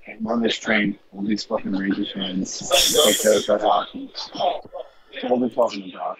I'm on this train. All these fucking Rangers fans. Like that hockey. That's all they're talking about.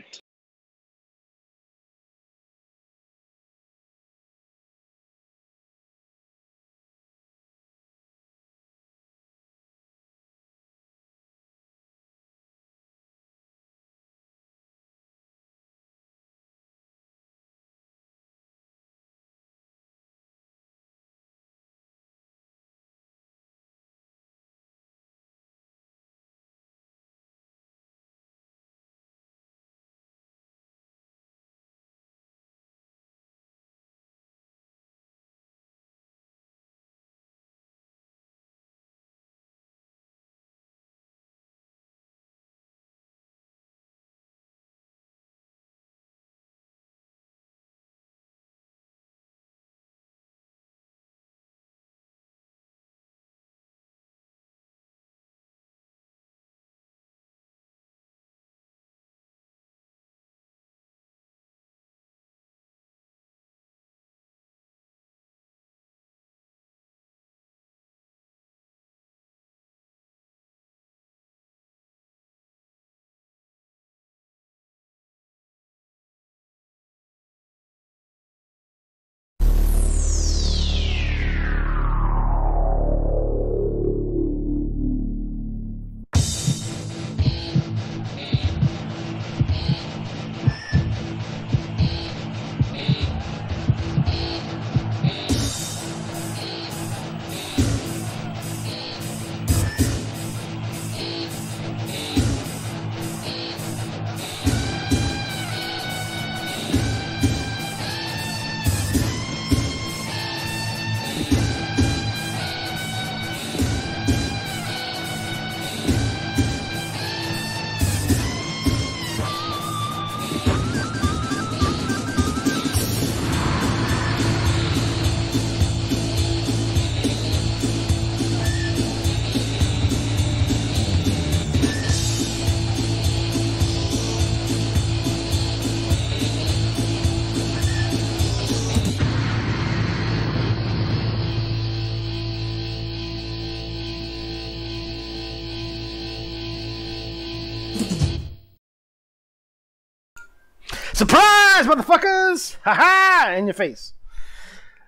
Surprise, motherfuckers! Ha-ha! In your face.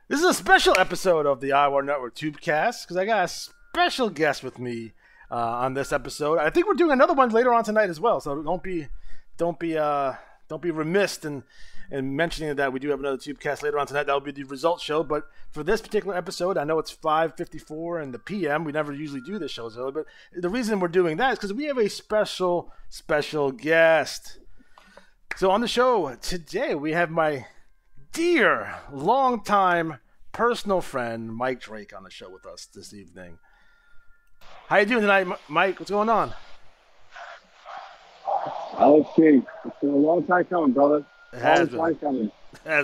This is a special episode of the IWAR Network Tubecast because I got a special guest with me on this episode. I think we're doing another one later on tonight as well, so don't be remiss in mentioning that we do have another Tubecast later on tonight. That will be the results show, but for this particular episode, I know it's 5:54 in the PM. We never usually do this show early, but the reason we're doing that is because we have a special guest. So on the show today, we have my dear, longtime personal friend, Mike Drake, on the show with us this evening. How you doing tonight, Mike? What's going on? Okay, it's been a long time coming, brother. It has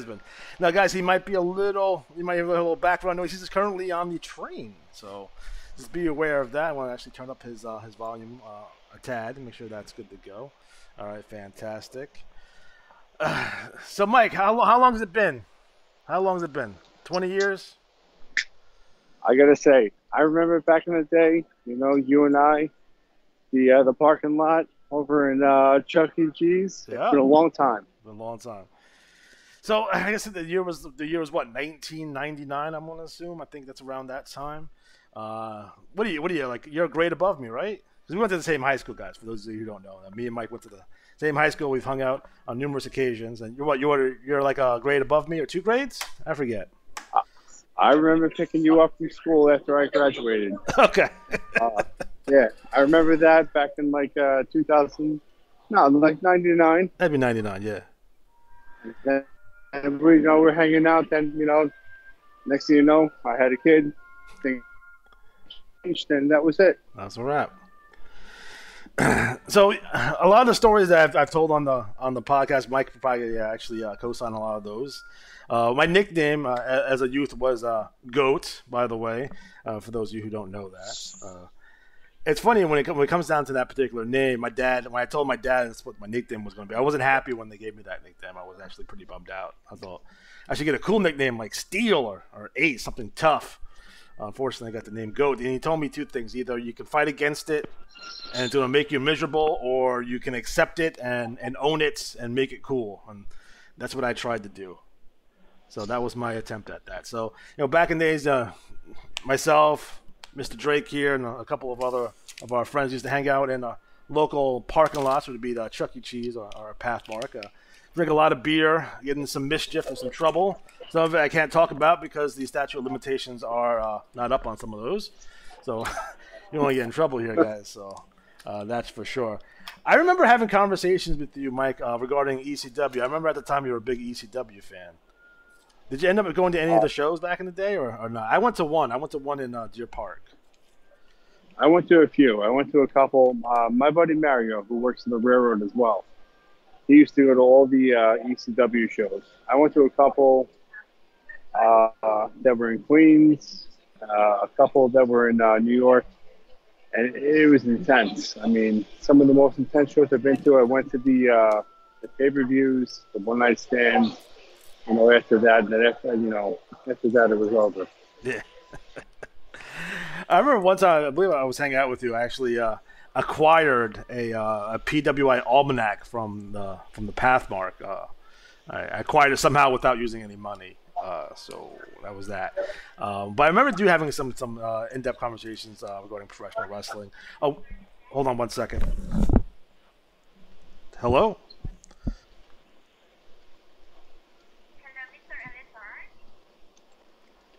been. Now, guys, you might have a little background noise. He's currently on the train, so just be aware of that. I want to actually turn up his volume a tad and make sure that's good to go. All right, fantastic. So, Mike, how long has it been? 20 years? I gotta say, I remember back in the day, you and I, the parking lot over in Chuck E. Cheese. Yeah. It's been a long time. So I guess the year was what, 1999? I'm gonna assume. I think that's around that time. What are you like? You're a grade above me, right? Because we went to the same high school, guys. For those of you who don't know, me and Mike went to the same high school. We've hung out on numerous occasions. And you're like a grade above me, or 2 grades? I forget. I remember picking you up from school after I graduated. Okay. Yeah, I remember that back in like 2000. No, like 99. That'd be 99, yeah. And we're hanging out. Then next thing you know, I had a kid. Things changed, and that was it. That's a wrap. So a lot of the stories that I've told on the podcast, Mike probably actually co-signed a lot of those. My nickname as a youth was Goat, by the way, for those of you who don't know that. It's funny when it comes down to that particular name. When I told my dad that's what my nickname was going to be, I wasn't happy when they gave me that nickname. I was actually pretty bummed out. I thought I should get a cool nickname like Steel or Ace, something tough. Unfortunately, I got the name GOAT. And he told me two things. Either you can fight against it and it's going to make you miserable, or you can accept it and own it and make it cool. And that's what I tried to do. So that was my attempt at that. So, back in days, myself, Mr. Drake here, and a couple of other of our friends used to hang out in local parking lots, which would be the Chuck E. Cheese or Pathmark. Drink a lot of beer, get in some mischief and some trouble. Some of it I can't talk about because the statute of limitations are not up on some of those. So you don't want to get in trouble here, guys. So that's for sure. I remember having conversations with you, Mike, regarding ECW. I remember at the time you were a big ECW fan. Did you end up going to any of the shows back in the day or not? I went to one. I went to one in Deer Park. I went to a few. I went to a couple. My buddy Mario, who works in the railroad as well, he used to go to all the ECW shows. I went to a couple that were in Queens, a couple that were in New York, and it was intense. I mean, some of the most intense shows I've been to, I went to the pay-per-views, the one-night stands. After that, after that, it was over. Yeah. I remember one time, I believe I was hanging out with you. I actually acquired a PWI almanac from the Pathmark. I acquired it somehow without using any money. So that was that. But I remember you having some in-depth conversations regarding professional wrestling. Oh, hold on one second. Hello?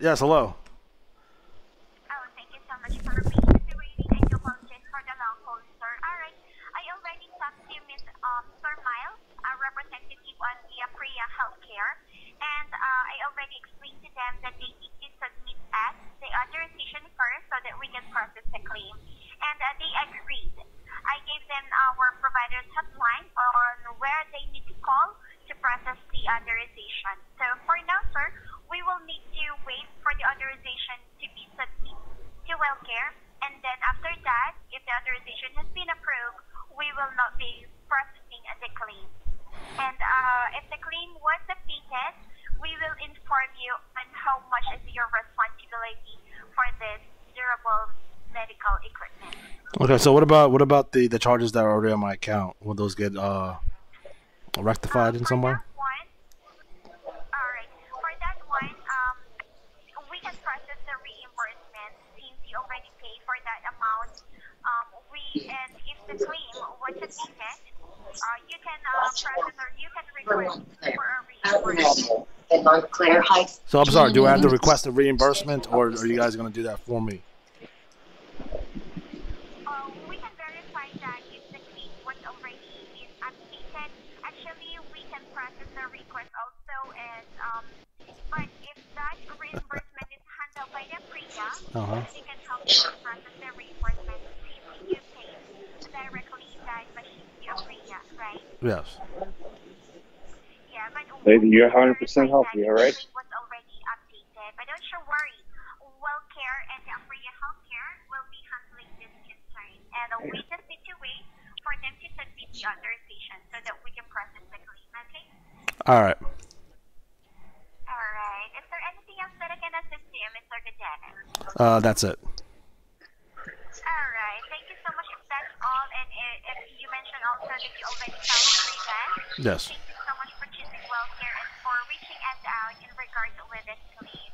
Yes, hello. Oh, thank you so much for patiently waiting. I do apologize for the long hold, sir. Alright, I already talked to Ms. Sir Miles, a representative on the Priya Healthcare, and I already explained to them that they need to submit us the authorization first so that we can process the claim. And they agreed. I gave them our provider's hotline on where they need to call to process the authorization. So for now, sir, we will need to wait for the authorization to be submitted to WellCare, and then after that, if the authorization has been approved, we will not be processing the claim. And if the claim was defeated, we will inform you on how much is your responsibility for this durable medical equipment. Okay, so what about the charges that are already on my account? Will those get rectified in some way? And if the claim was submitted, you can process or you can request for a reimbursement. So I'm sorry, do I have to request a reimbursement, or are you guys going to do that for me? We can verify that if the claim was already updated. Actually, we can process the request also, and but if that reimbursement is handled by the Priya, they can help you process the reimbursement. Yes. Yeah, but Lady, you're 100% healthy, all right? Was already updated, but don't you worry. WellCare and the Priya Healthcare will be handling this concern, and we just need to wait for them to submit the authorization so that we can process the claim. Okay? All right. All right. Is there anything else that I can assist you, Mr. Gadenis? That's it. All right. Thank you so much. If that's all, and if you mentioned also that you already filed a grievance. Yes. Thank you so much for choosing WellCare and for reaching us out in regards with this claim.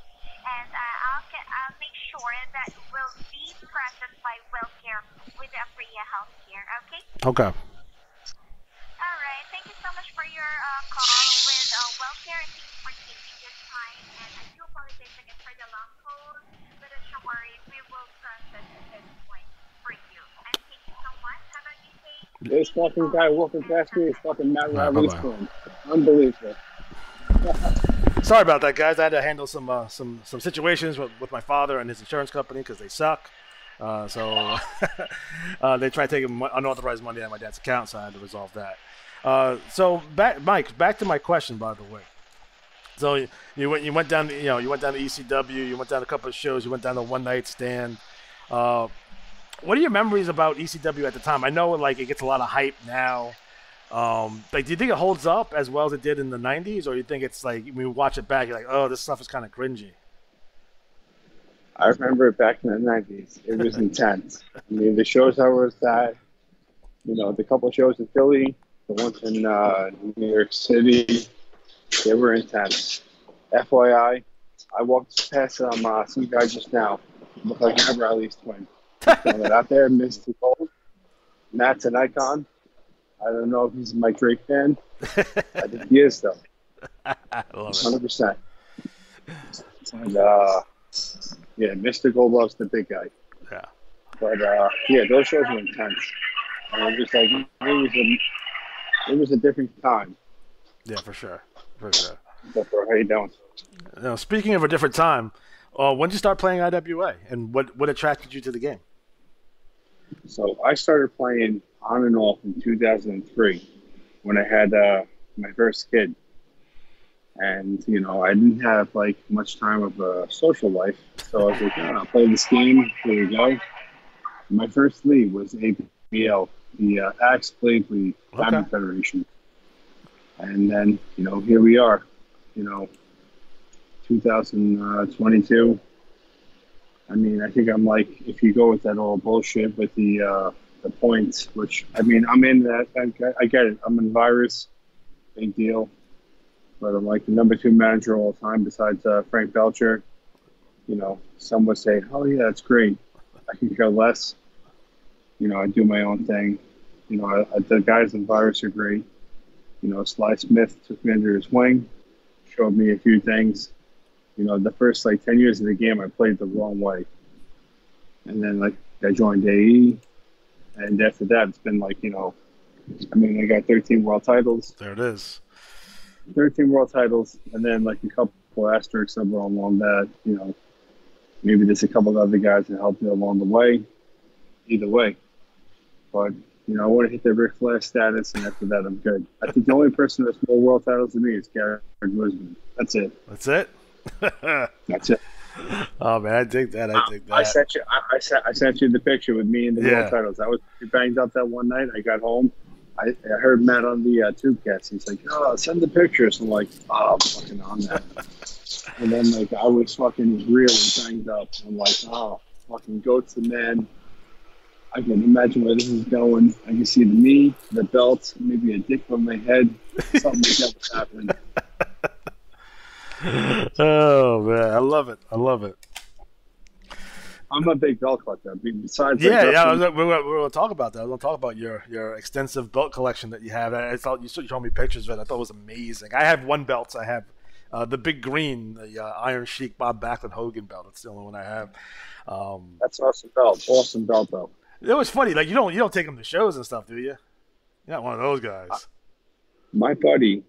And I'll make sure that will be processed by WellCare with the Priya Healthcare. Okay? Okay. All right. Thank you so much for your call with WellCare, and thank you for taking this time. And I do apologize again for the long hold, but don't you worry, we will process this point for you. And thank you so much. Have a good day. This fucking guy walking past me is fucking Matt Riley's phone. Unbelievable. Sorry about that, guys. I had to handle some situations with my father and his insurance company because they suck. So they tried taking unauthorized money out of my dad's account, so I had to resolve that. So Mike, back to my question, by the way. So you went down, you went down to ECW, you went down a couple of shows, you went down to One Night Stand. What are your memories about ECW at the time? I know like it gets a lot of hype now. Like, do you think it holds up as well as it did in the 90s, or you think it's like when you watch it back, you're like, oh, this stuff is kind of cringy? I remember back in the 90s, it was intense. I mean, the shows I was at, the couple of shows in Philly, the ones in New York City, they were intense. FYI, I walked past some guy just now, looked like an Riley's twin. Throwing it out there, Mr. Gold. Matt's an icon. I don't know if he's my Drake fan. I think he is, though. I love it. 100%. And, yeah, Mr. Gold loves the big guy. Yeah. But, yeah, those shows were intense. And I'm just like, it was a different time. Yeah, for sure. For sure. How you doing? Now, speaking of a different time, when did you start playing IWA, and what attracted you to the game? So I started playing on and off in 2003 when I had my first kid. And, I didn't have, much time of a social life. So I was like, I'll play this game. Here we go. My first league was ABL, the Axe Blade League, Badminton Federation. And then, here we are, 2022. I mean, I think I'm if you go with that old bullshit with the points, which, I mean, I'm in that. I get it. I'm in Virus, big deal. But I'm the number 2 manager all the time besides Frank Belcher. Some would say, oh, yeah, that's great. I can care less. I do my own thing. The guys in Virus are great. Sly Smith took me under his wing, showed me a few things. The first 10 years of the game, I played the wrong way. And then I joined AE. And after that, it's been I got 13 world titles. There it is. 13 world titles, and then a couple asterisks somewhere along that. Maybe there's a couple of other guys that helped me along the way. Either way, but I want to hit the Ric Flair status, and after that, I'm good. I think the only person that's more world titles than me is Garrett Wisman. That's it. That's it. That's it. Oh man, I dig that. I sent you the picture with me and the world titles. I was banged up that one night. I got home. I heard Matt on the Tubecast. He's like, "Oh, send the pictures." I'm like, "Oh, I'm fucking on that." And then I was fucking really banged up. I'm like, "Oh, fucking goat's the man." I can imagine where this is going. I can see the knee, the belt, maybe a dick on my head. Something like that was happening. Oh man, I love it. I'm a big belt collector. Besides, we're going to talk about that. I was going to talk about your extensive belt collection that you have. I thought you showed me pictures of it. I thought it was amazing. I have one belt. I have the big green, the Iron Sheik Bob Backlund Hogan belt. It's the only one I have. That's awesome belt. Awesome belt, though. It was funny. You don't take them to shows and stuff, do you? You're not one of those guys. My buddy,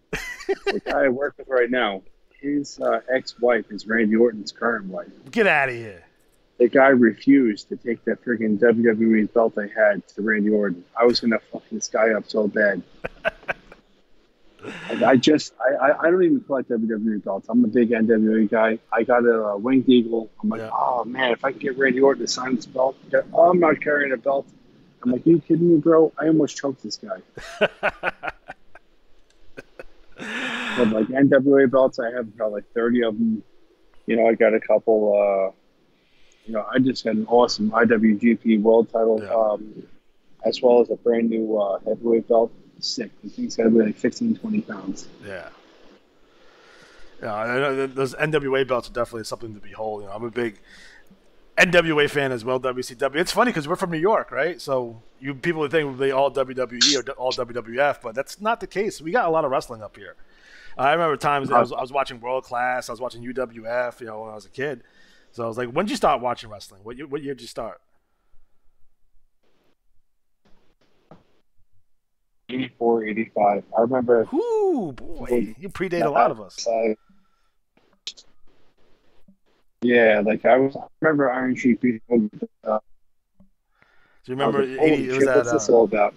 the guy I work with right now, his ex-wife is Randy Orton's current wife. Get out of here. The guy refused to take that freaking WWE belt I had to Randy Orton. I was going to fuck this guy up so bad. I don't even collect WWE belts. I'm a big NWA guy. I got a Winged Eagle. I'm like, oh, man, if I can get Randy Orton to sign this belt. Oh, I'm not carrying a belt. I'm like, are you kidding me, bro? I almost choked this guy. But NWA belts, I have about 30 of them. I got a couple... I just had an awesome IWGP World title, as well as a brand new heavyweight belt. Sick. The thing's got to be 15, 20 pounds. Yeah. Yeah, I know those NWA belts are definitely something to behold. I'm a big NWA fan as well, WCW. It's funny because we're from New York, right? So people would think we're all WWE or all WWF, but that's not the case. We got a lot of wrestling up here. I remember times I was watching World Class, I was watching UWF, when I was a kid. So I was like, when did you start watching wrestling? What year did you start? 84, 85. I remember. Ooh, boy. You predate a lot of us. Yeah, I remember Iron Sheik. Do you remember 80? What's this all about?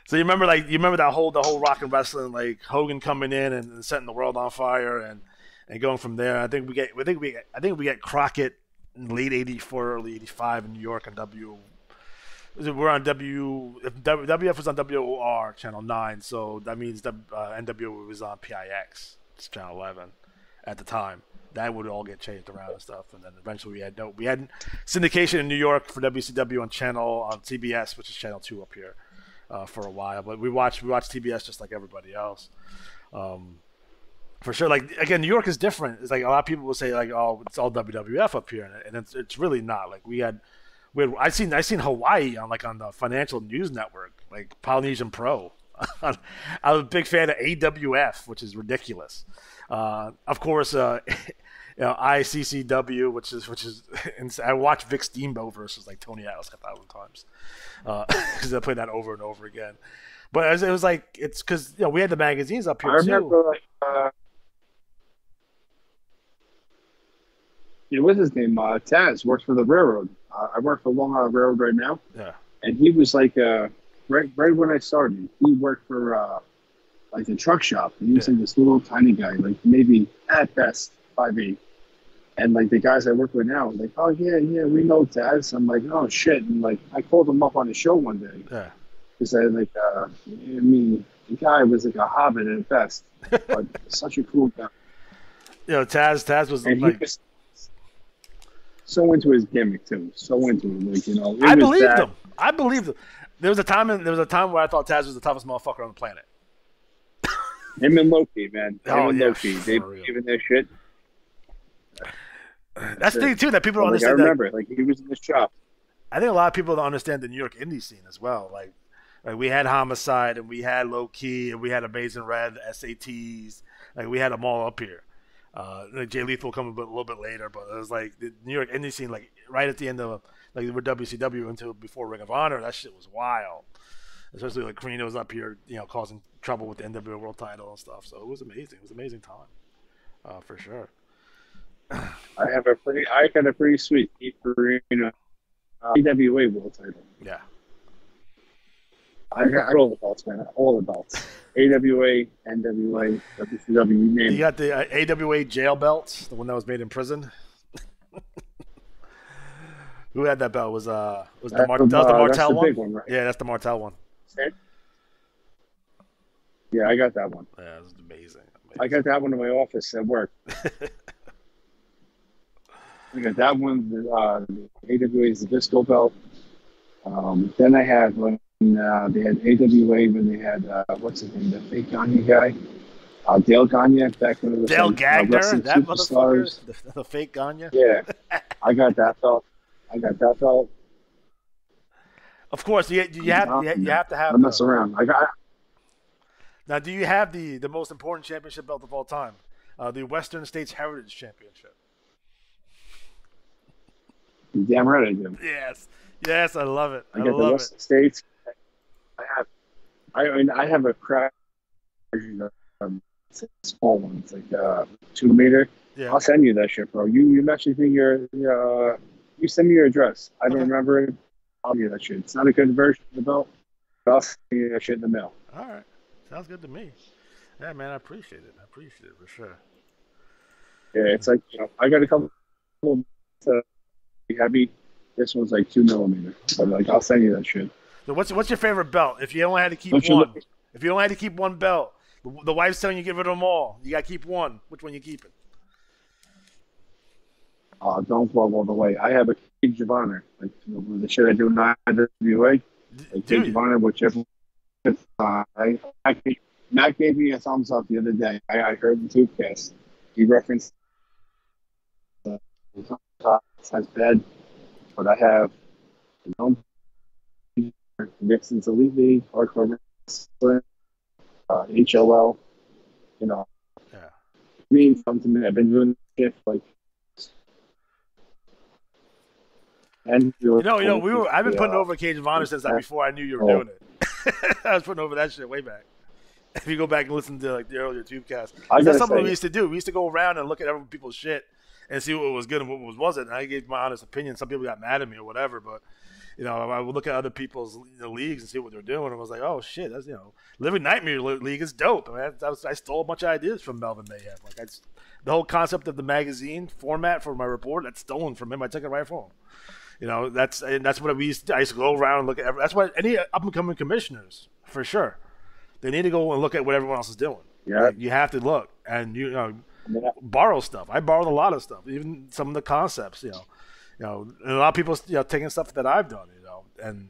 So you remember the whole rock and wrestling, Hogan coming in and setting the world on fire and going from there. I think we get Crockett in late '84, early '85 in New York on we're on WF was on WOR channel 9, so that means NWO was on PIX, it's channel 11 at the time. that would all get changed around and stuff. And then eventually we had syndication in New York for WCW on CBS, which is Channel 2 up here, for a while. But we watched TBS just like everybody else. For sure. Like, again, New York is different. It's like a lot of people will say like, oh, it's all WWF up here, and it's really not. Like I seen Hawaii on the Financial News Network, like Polynesian Pro. I was a big fan of AWF, which is ridiculous. Of course, ICCW, which is I watched Vic Steamboat versus like Tony Atlas 1,000 times because I played that over and over again. But it was like it's because we had the magazines up here I remember, too. What's his name? Taz works for the railroad. I work for Long Island Railroad right now. Yeah. And he was like, right when I started, he worked for like a truck shop. And he was like this little tiny guy, like maybe at best 5'8". And like the guys I work with now, like, oh yeah, we know Taz. I'm like, oh shit. And like I called him up on the show one day. Yeah. Because the guy was like a hobbit at best, but such a cool guy. Taz was and like. He was so into his gimmick too. So into him, like I believed him. I believed him. There was a time where I thought Taz was the toughest motherfucker on the planet. Him and Loki, man. Loki. They believe in their shit. That's the thing too that people don't understand. I remember, like he was in the shop. I think a lot of people don't understand the New York indie scene as well. Like we had Homicide and we had Low Key and we had Amazing Red, SATs. Like we had them all up here. Jay Lethal coming a little bit later, but it was like the New York indie scene, like right at the end of like with WCW until before Ring of Honor. That shit was wild. Especially like Carino was up here, causing trouble with the NWA World Title and stuff. So it was amazing. It was an amazing time, for sure. I got a pretty sweet Keith Carino AWA World Title. Yeah. I got all the belts, man. All the belts. AWA, NWA, WCW, you name it. You got the AWA jail belt, the one that was made in prison. Who had that belt? Was the Martel one? Big one, right? Yeah, that's the Martel one. Yeah, I got that one. Yeah, it was amazing. I got that one in my office at work. I got that one. The AWA's Zbyszko belt. Then I had when they had AWA when they had what's his name, the fake Gagne guy, Dale Gagne back when it was Dale Gagner, that superstars. Motherfucker, the fake Gagne. Yeah, I got that belt. Of course, you have to have. I mess around. Now, do you have the most important championship belt of all time, the Western States Heritage Championship? You're damn right I do. Yes, I love it. I got the Western States. I have a crash small one. It's like 2 meter. Yeah. I'll send you that shit, bro. You message me you send me your address. I don't remember it. I'll give you that shit. It's not a good version of the belt, but I'll send you that shit in the mail. All right. Sounds good to me. Yeah, man, I appreciate it. For sure. Yeah, it's like, I got a couple heavy. This one's like 2 millimeter. But like, I'll send you that shit. So what's your favorite belt? If you only had to keep one belt, the wife's telling you get rid of them all. You got to keep one. Which one you keeping? Don't blow all the way. I have a cage of honor. Like the shit I do in IWA. Cage of honor, whichever. Matt gave me a thumbs up the other day. I heard the Tubecast. He referenced has bed, but I have Nixon's Elite League, Hardcore Wrestling, HLL. Yeah. Means something to me. I've been doing this shit like. And I've been putting over Cage of Honor since before I knew you were doing it. I was putting over that shit way back. If you go back and listen to like the earlier Tubecast, that's something we used to do. We used to go around and look at other people's shit and see what was good and what wasn't. And I gave my honest opinion. Some people got mad at me or whatever, but I would look at other people's leagues and see what they're doing. And I was like, oh shit, that's Living Nightmare League is dope. I mean, I stole a bunch of ideas from Melvin Mayhem. Like the whole concept of the magazine format for my report, that's stolen from him. I took it right from him. That's what I used to go around and look at. That's what any up and coming commissioners for sure. They need to go and look at what everyone else is doing. Yeah, like, you have to look, and borrow stuff. I borrowed a lot of stuff, even some of the concepts. And a lot of people taking stuff that I've done, and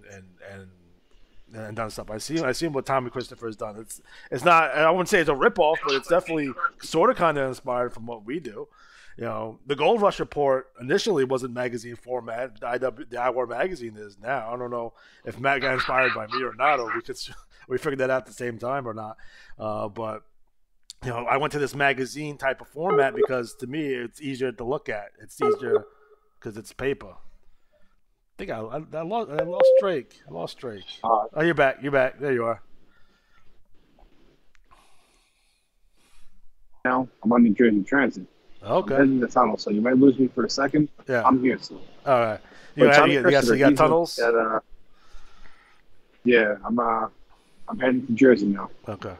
done stuff. I see what Tommy Christopher has done. It's not. I wouldn't say it's a ripoff, but it's definitely sort of kind of inspired from what we do. The Gold Rush Report initially wasn't magazine format. The IWAR magazine is now. I don't know if Matt got inspired by me or not, or we figured that out at the same time or not. But I went to this magazine type of format because to me it's easier to look at. It's easier because it's paper. I think I lost Drake. Oh, you're back. There you are. Now I'm on New Jersey Transit. Okay. I'm heading the tunnel, so you might lose me for a second. Yeah. I'm here still. All right. You got tunnels? Yeah, I'm heading to Jersey now. Okay.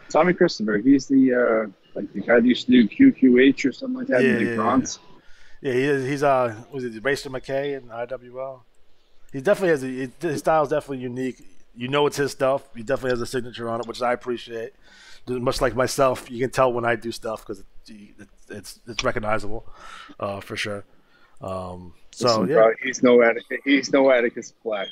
Tommy Christopher, he's the the guy that used to do QQH or something like that in the Bronx. Yeah, he's was it Racer McKay in IWL? He definitely has his style is definitely unique. It's his stuff. He definitely has a signature on it, which I appreciate. Much like myself, you can tell when I do stuff because it's recognizable, for sure. Listen, bro, he's no Atticus Black.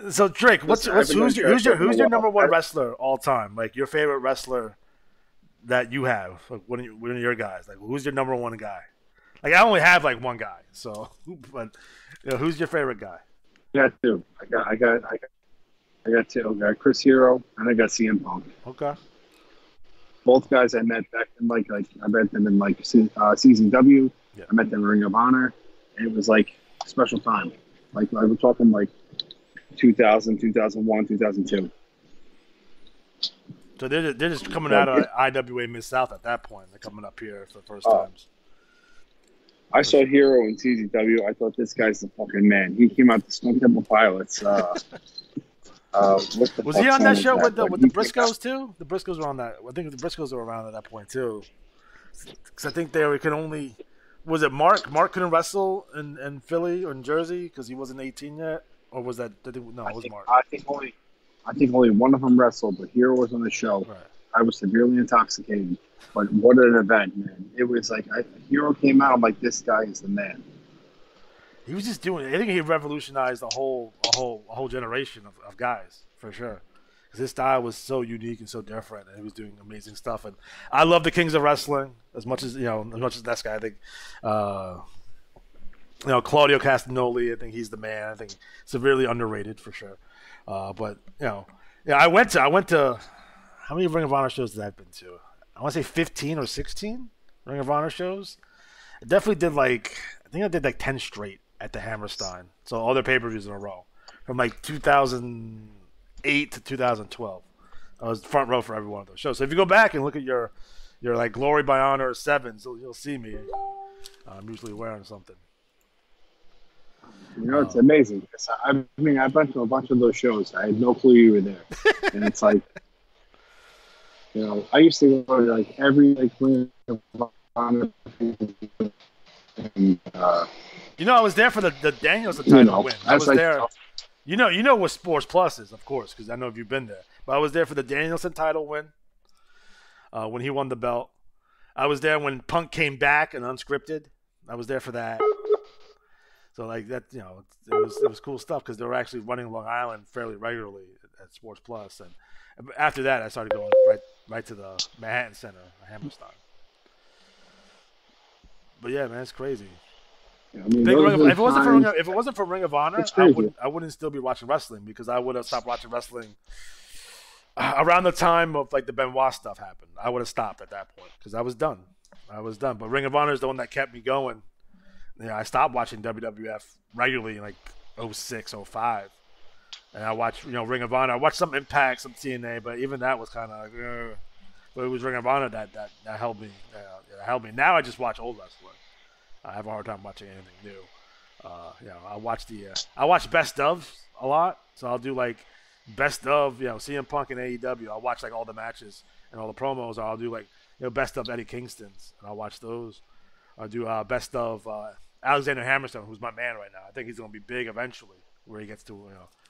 So Drake, who's your number one wrestler all time? Like your favorite wrestler that you have? Like one of your guys? Like who's your number one guy? Like I only have like one guy, so but who's your favorite guy? I got two. I got two. I got Chris Hero and I got CM Punk. Okay. Both guys I met back in I met them in CZW. Yeah. I met them in Ring of Honor, and it was like a special time. Like I was talking like 2000, 2001, 2002. So they're just coming out of IWA Mid-South at that point. They're coming up here for the first times. I saw Hero in CZW. I thought this guy's the fucking man. He came out the Stone Temple Pilots. Was he on that show with the Briscoes too? The Briscoes were on that. I think the Briscoes were around at that point too. Because I think they could only. Was it Mark? Mark couldn't wrestle in Philly or in Jersey because he wasn't 18 yet, or was that? No, it was Mark. I think only one of them wrestled, but Hero was on the show. Right. I was severely intoxicated, but what an event, man! It was like Hero came out. I'm like, this guy is the man. He was just doing it. I think he revolutionized a whole generation of guys for sure. Because his style was so unique and so different, and he was doing amazing stuff. And I love the Kings of Wrestling as much as this guy. I think Claudio Castagnoli. I think he's the man. I think severely underrated for sure. But I went to how many Ring of Honor shows did I been to? I want to say 15 or 16 Ring of Honor shows. I definitely did I think I did 10 straight at the Hammerstein. So all their pay-per-views in a row from 2008 to 2012. I was front row for every one of those shows. So if you go back and look at your Glory by Honor 7s, you'll see me. I'm usually wearing something. It's amazing. I've been to a bunch of those shows. I had no clue you were there, and it's like, I used to go to every Ring of Honor. And, I was there for the Danielson title win. I was there. You know what Sports Plus is, of course, because I know if you've been there. But I was there for the Danielson title win when he won the belt. I was there when Punk came back and unscripted. I was there for that. So that, it was cool stuff because they were actually running Long Island fairly regularly at Sports Plus. And after that, I started going right to the Manhattan Center, Hammerstein. But yeah, man, it's crazy. If it wasn't for Ring of Honor, I wouldn't still be watching wrestling because I would have stopped watching wrestling around the time of the Benoit stuff happened. I would have stopped at that point because I was done. But Ring of Honor is the one that kept me going. I stopped watching WWF regularly in 06, 05. And I watched Ring of Honor. I watched some Impact, some TNA, but even that was kind of but it was Ring of Honor that held me. Held me. Now I just watch old wrestling. I have a hard time watching anything new. I watch I watch best of a lot, so I'll do best of CM Punk and AEW. I'll watch all the matches and all the promos. Or I'll do best of Eddie Kingston's, and I'll watch those. I'll do best of Alexander Hammerstone, who's my man right now. I think he's going to be big eventually, where he gets to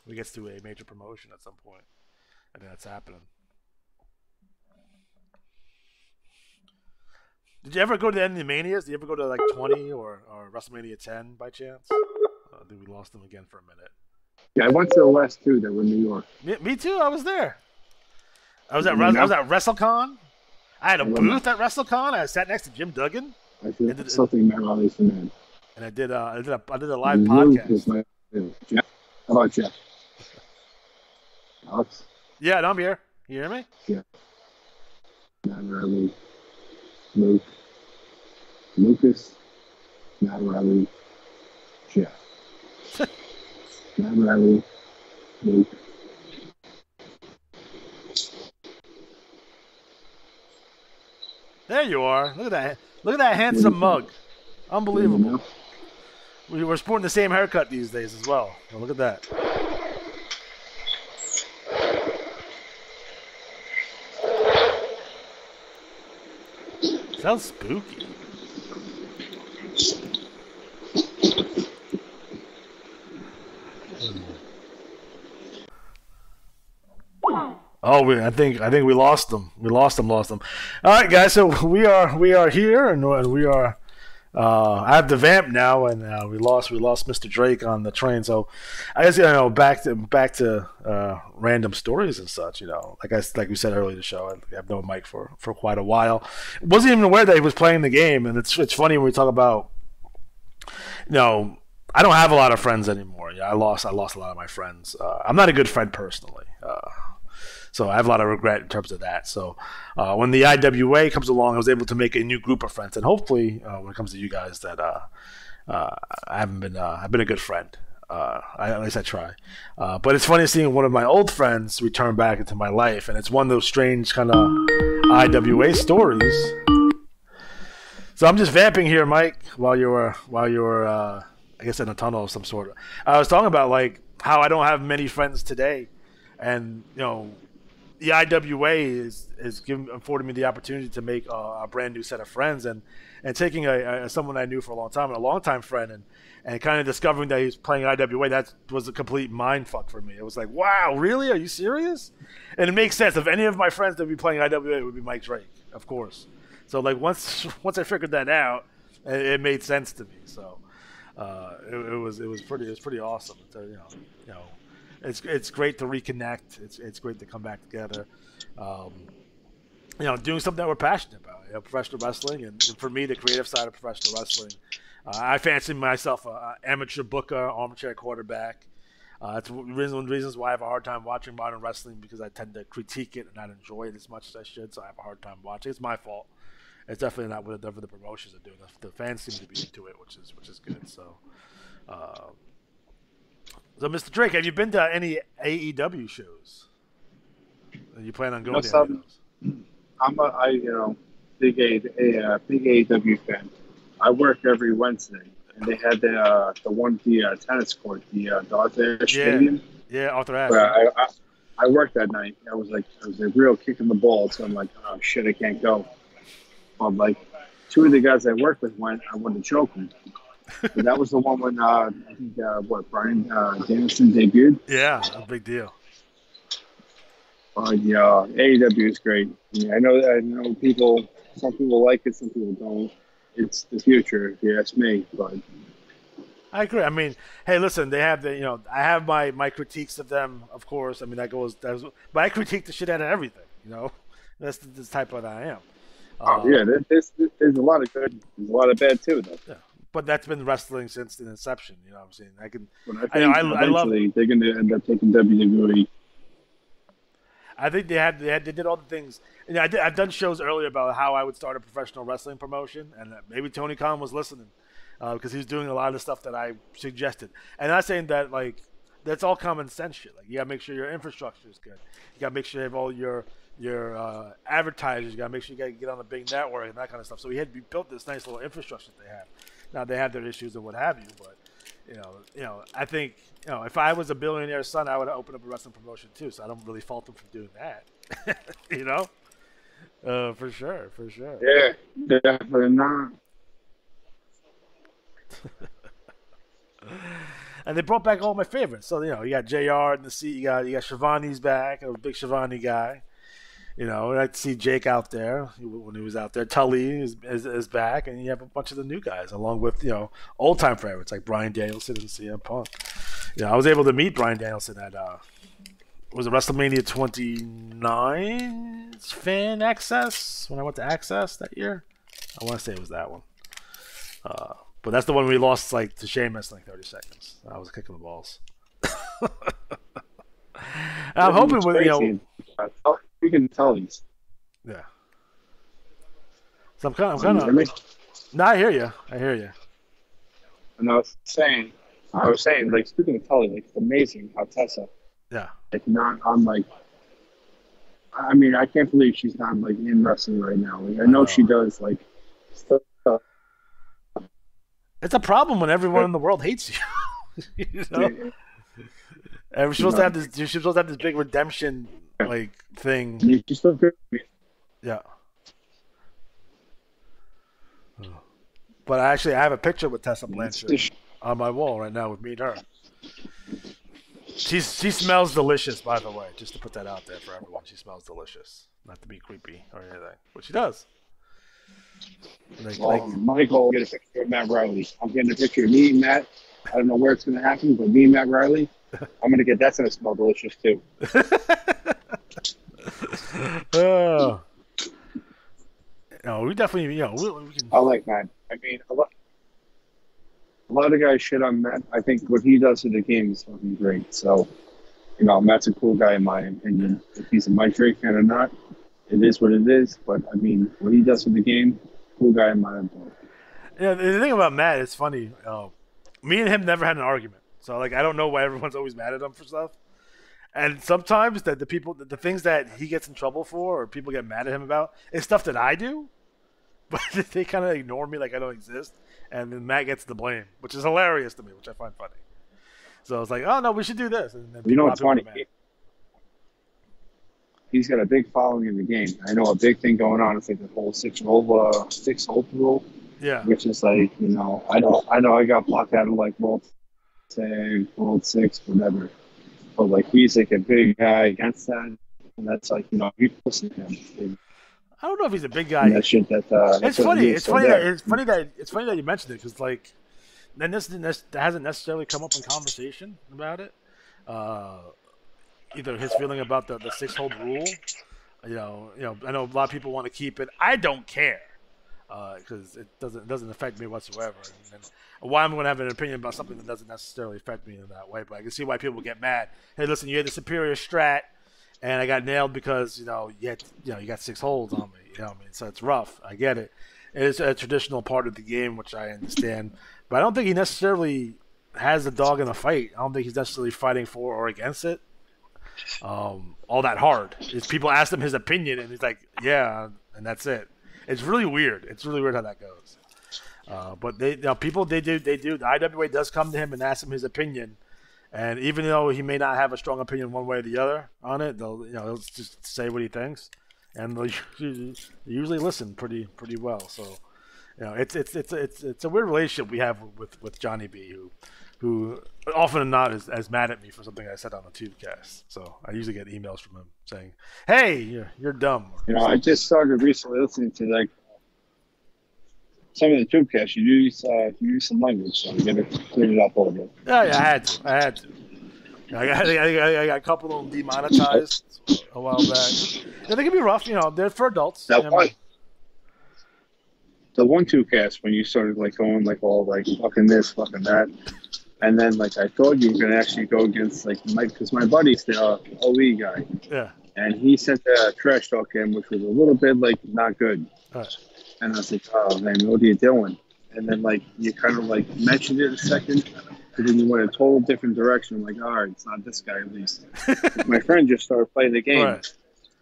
we gets to a major promotion at some point. I think that's happening. Did you ever go to the end of the Manias? Did you ever go to like 20 or WrestleMania 10 by chance? I think we lost them again for a minute. Yeah, I went to the last two that were in New York. Me too. I was there. I was at WrestleCon. I had a booth at WrestleCon. I sat next to Jim Duggan. I did something Matt Riley's man. And I did a live podcast. Jeff? How about Jeff? Alex? Yeah, no, I'm here. You hear me? Yeah. Matt Riley, Luke, Lucas, Matt Riley, Jeff. Matt Riley, Luke. There you are. Look at that. Look at that handsome mug. Unbelievable. We're sporting the same haircut these days as well. Oh, look at that. Sounds spooky. Oh, I think we lost them. We lost them. All right, guys. So we are here, and we are. I have the vamp now, and we lost Mr. Drake on the train. So I guess back to random stories and such. Like we said earlier in the show, I have no mic for quite a while. Wasn't even aware that he was playing the game, and it's funny when we talk about. I don't have a lot of friends anymore. I lost a lot of my friends. I'm not a good friend personally. So I have a lot of regret in terms of that. So when the IWA comes along, I was able to make a new group of friends, and hopefully, when it comes to you guys, that I've been a good friend. At least I try. But it's funny seeing one of my old friends return back into my life, and it's one of those strange kind of IWA stories. So I'm just vamping here, Mike, while you're I guess in a tunnel of some sort. I was talking about like how I don't have many friends today, and the IWA is affording me the opportunity to make a brand new set of friends, and taking someone I knew for a long time, and a longtime friend, and kind of discovering that he's playing IWA. That was a complete mind fuck for me. It was like, wow, really? Are you serious? And it makes sense. If any of my friends that would be playing IWA, it would be Mike Drake, of course. So like once I figured that out, it made sense to me. So it was pretty awesome. So, It's great to reconnect. It's great to come back together. Doing something that we're passionate about. Professional wrestling, and for me, the creative side of professional wrestling. I fancy myself an amateur booker, armchair quarterback. That's one of the reasons why I have a hard time watching modern wrestling, because I tend to critique it and not enjoy it as much as I should. So I have a hard time watching. It's my fault. It's definitely not whatever the promotions are doing. The fans seem to be into it, which is good. So. So, Mr. Drake, have you been to any AEW shows? You plan on going to any of those? I'm big AEW fan. I work every Wednesday, and they had the one at the tennis court, the Arthur Ashe Stadium. Yeah, Arthur Ashe. I worked that night. I was a real kick in the balls. So I'm like, oh shit, I can't go. But like, two of the guys I worked with went. I wanted to choke them. But that was the one when I think Bryan Danielson debuted. Yeah, a big deal. Yeah, AEW is great. I know some people like it, some people don't. It's the future, if you ask me. But I agree. I mean, hey, listen, they have I have my critiques of them, of course. I mean, but I critique the shit out of everything. That's the type of I am. There's a lot of good, there's a lot of bad too, though. Yeah. But that's been wrestling since the inception. You know what I'm saying? I love. They're going to end up taking WWE. I think they did all the things. I've done shows earlier about how I would start a professional wrestling promotion, and maybe Tony Khan was listening because he was doing a lot of the stuff that I suggested. And I'm not saying that that's all common sense shit. Like, you got to make sure your infrastructure is good. You got to make sure you have all your advertisers. You got to make sure you got to get on the big network and that kind of stuff. So we built this nice little infrastructure that they have. Now they have their issues and what have you, but I think if I was a billionaire's son, I would have opened up a wrestling promotion too. So I don't really fault them for doing that. For sure. Yeah, definitely not. And they brought back all my favorites. So you got JR in the seat. You got Shivani's back. I'm a big Shivani guy. I'd see Jake out there when he was out there. Tully is back, and you have a bunch of the new guys, along with old time favorites like Bryan Danielson and CM Punk. I was able to meet Bryan Danielson at was it WrestleMania 29 Fan Access when I went to Access that year. I want to say it was that one. But that's the one we lost to Sheamus in 30 seconds. I was kicking the balls. I'm hoping with you can tell these. Yeah. So I'm kind of. No, I hear you. And I was saying, speaking of Tully, it's amazing how Tessa. Yeah. Not on I mean, I can't believe she's not in wrestling right now. I know she does stuff. It's a problem when everyone in the world hates you. And we're supposed to have this. She's supposed to have this big redemption thing. She's still good. Yeah. But I have a picture with Tessa Blanchard on my wall right now with me and her. She smells delicious, by the way. Just to put that out there for everyone, she smells delicious. Not to be creepy or anything, but she does. My goal is to get a picture of Matt Riley. I'm getting a picture of me and Matt. I don't know where it's going to happen, but me and Matt Riley, I'm going to get that's going to smell delicious too. We definitely, we can. I like Matt. I mean, a lot of guys shit on Matt. I think what he does to the game is fucking great. So, Matt's a cool guy in my opinion. If he's a Mike Drake fan or not, it is what it is. But I mean, what he does for the game, cool guy in my opinion. Yeah, the thing about Matt, it's funny. Me and him never had an argument. So I don't know why everyone's always mad at him for stuff. And sometimes the things that he gets in trouble for or people get mad at him about is stuff that I do, but they kind of ignore me like I don't exist. And then Matt gets the blame, which is hilarious to me, which I find funny. So I was like, oh, no, we should do this. And then what's funny? He's got a big following in the game. I know a big thing going on is the whole six-hole rule. Yeah. Which is I know I got blocked out of World 10, World 6, whatever. But he's a big guy against that. And that's you listen to him. I don't know if he's a big guy. That shit it's funny. It's funny that you mentioned it because then this hasn't necessarily come up in conversation about it. Either his feeling about the 6-hole rule. I know a lot of people want to keep it. I don't care because it doesn't affect me whatsoever. And why I'm going to have an opinion about something that doesn't necessarily affect me in that way, but I can see why people get mad. Hey, listen, you had the superior strat. And I got nailed because you got 6 holes on me. So it's rough. I get it. It's a traditional part of the game, which I understand. But I don't think he necessarily has a dog in the fight. I don't think he's necessarily fighting for or against it. All that hard. People ask him his opinion, and he's like, "Yeah," and that's it. It's really weird. It's really weird how that goes. But people do. The IWA does come to him and ask him his opinion. And even though he may not have a strong opinion one way or the other on it, he'll just say what he thinks, and they'll usually listen pretty well. So, it's a weird relationship we have with Johnny B, who often than not is as mad at me for something I said on the Tubecast. So I usually get emails from him saying, "Hey, you're dumb." I just started recently listening to some of the Tubecast. You use some language, so you got to clean it up a little bit. Yeah, I had to. I got a couple of them demonetized a while back. Yeah, they can be rough, they're for adults. The one Tubecast when you started going all fucking this, fucking that, and then I thought you were gonna actually go against Mike because my buddy's the OE guy. Yeah. And he sent a trash talk in, which was a little bit not good. All right. And I was like, oh, man, what are you doing? And then, you kind of, mentioned it a second, but then you went a total different direction. I'm like, all right, it's not this guy, at least. My friend just started playing the game. Right.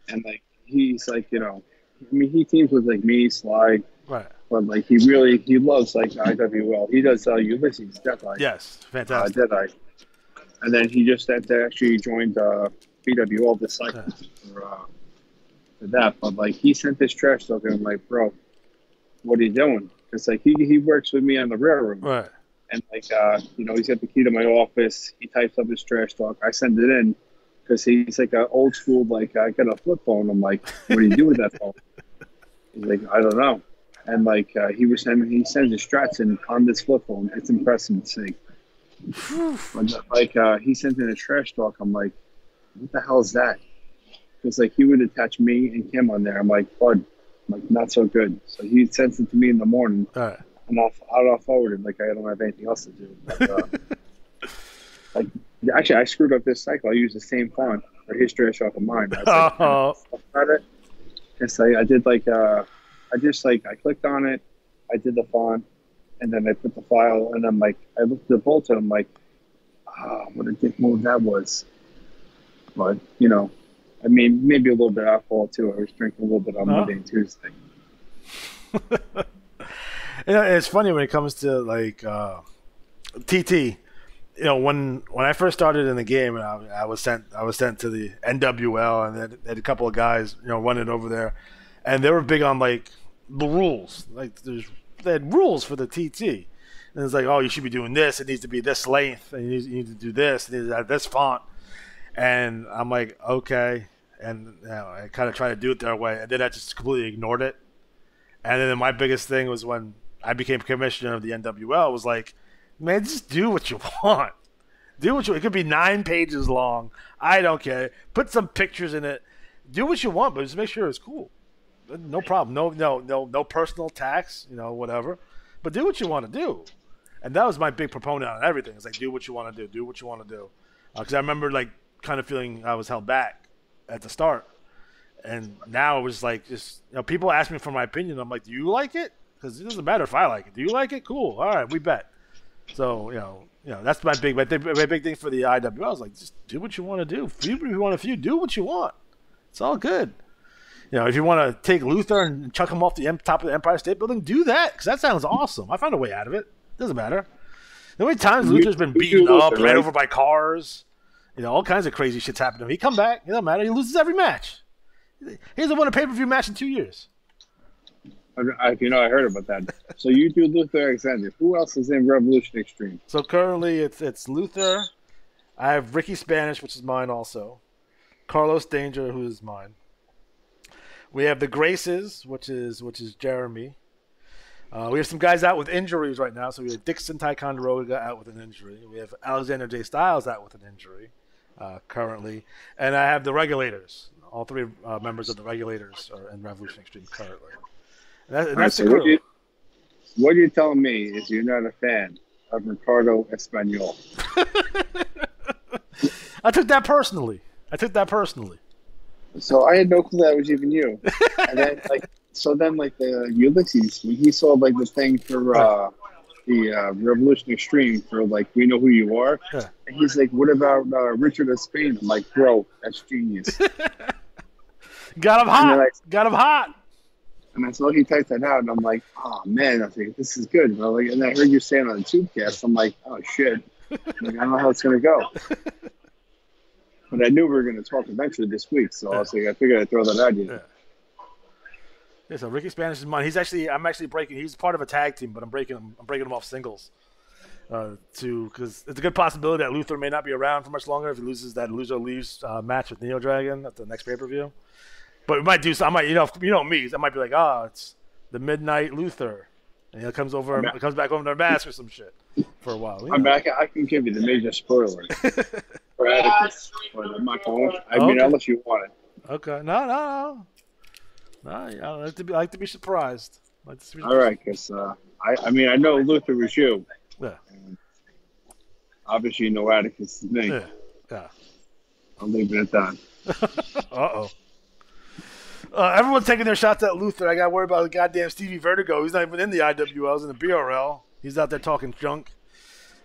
And, he's, he teams with, me, Sly. Right. But, he loves, IWL. He does Ulysses, Deadeye. Yes, fantastic. Deadeye. And then he just actually joined BWL this cycle for that. But, he sent this trash talk, and I'm like, bro, what are you doing? Because he works with me on the railroad. Right. And like, he's got the key to my office. He types up his trash talk. I send it in because he's like an old school, like, I got a flip phone. I'm like, what do you do with that phone? He's like, I don't know. And like, he sends his strats in on this flip phone. It's impressive to see. But like, he sends in his trash talk. I'm like, what the hell is that? Because like, he would attach me and Kim on there. I'm like, bud, I'm like, not so good. So he sends it to me in the morning. All right. And I'll forward it. Like, I don't have anything else to do. But, like, actually, I screwed up this cycle. I used the same font for his trash off of mine. I was like, about it. Yes, I did like, I clicked on it. I did the font, and then I put the file, and I'm like, I looked at the bolts, and I'm like, what a dick move that was. But, I mean, maybe a little bit of alcohol, too. I was drinking a little bit on Monday and Tuesday. It's funny when it comes to like TT. When I first started in the game, and I was sent to the NWL, and then had a couple of guys running over there, and they were big on like the rules. Like they had rules for the TT, and it's like, oh, you should be doing this. It needs to be this length, and you need to do this. It needs to have this font. And I'm like, okay, and I kind of tried to do it their way, and then I just completely ignored it. And then my biggest thing was when I became commissioner of the NWL, was like, man, just do what you want. It could be 9 pages long. I don't care. Put some pictures in it. Do what you want, but just make sure it's cool. No problem. No personal attacks, whatever. But do what you want to do. And that was my big proponent on everything. It's like, do what you want to do. Do what you want to do. Because I remember like kind of feeling I was held back at the start. And now it was like, just people ask me for my opinion. I'm like, do you like it? Because it doesn't matter if I like it. Do you like it? Cool. All right, we bet. So that's my big thing for the IWL. I was like, just do what you want to do. Feud if you want to feud. Do what you want. It's all good. If you want to take Luther and chuck him off the top of the Empire State Building, do that, because that sounds awesome. I found a way out of it. Doesn't matter. The many times Luther's been beaten up, ran over by cars, all kinds of crazy shit's happened to him. He come back. It doesn't matter. He loses every match. He hasn't won a pay-per-view match in 2 years. I heard about that. So you do Luther Alexander. Who else is in Revolution Extreme? So currently it's Luther. I have Ricky Spanish, which is mine also. Carlos Danger, who is mine. We have the Graces, which is Jeremy. We have some guys out with injuries right now. So we have Dixon Ticonderoga out with an injury. We have Alexander J. Styles out with an injury currently. And I have the Regulators. All 3 members of the Regulators are in Revolution Extreme currently. That's the crew. What you're telling me is you're not a fan of Ricardo Espanol. I took that personally. So I had no clue that was even you. And then the Ulysses, when he saw like the thing for the Revolution Extreme for like We Know Who You Are, and he's like, what about Richard of Spain? I'm like, bro, that's genius. Got him hot. And I saw he typed that out, and I'm like, oh man, I think this is good. And I heard you saying on the Tubecast, I'm like, oh shit, I don't know how it's gonna go. But I knew we were gonna talk eventually this week, so I was like, I figured I'd throw that out here. Yeah, so Ricky Spanish is mine. I'm actually breaking. He's part of a tag team, but I'm breaking him off singles. Because it's a good possibility that Luther may not be around for much longer if he loses that loser leaves match with Neo Dragon at the next pay-per-view. But we might do something. I might, me. I might be like, it's the Midnight Luther, and he comes back over their mask or some shit for a while. I can give you the major spoiler for Atticus, but I'm not going. I mean, unless you want it. Okay. No. I like to be surprised. All right, because I know Luther was you. Yeah. And obviously, you know Atticus is me. Yeah. I'll leave it at that. Uh-oh. Everyone's taking their shots at Luther. I got to worry about the goddamn Stevie Vertigo. He's not even in the IWL. He's in the BRL. He's out there talking junk.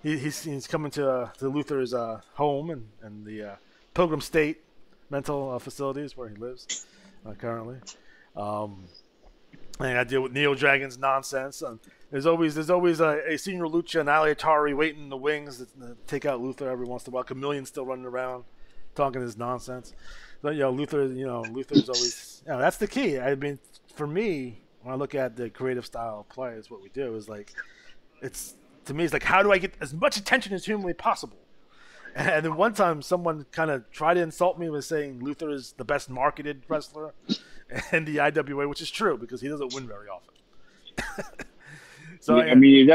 He's coming to Luther's home and the Pilgrim State mental facilities where he lives currently. And I deal with Neo Dragon's nonsense. There's always a Senior Lucha and Ali Atari waiting in the wings to take out Luther every once in a while. Chameleon's still running around talking his nonsense. But Luther's always that's the key. I mean, for me, when I look at the creative style of play, is what we do is like it's to me, it's like, how do I get as much attention as humanly possible? And then one time, someone kind of tried to insult me with saying Luther is the best marketed wrestler in the IWA, which is true because he doesn't win very often. So yeah, I mean,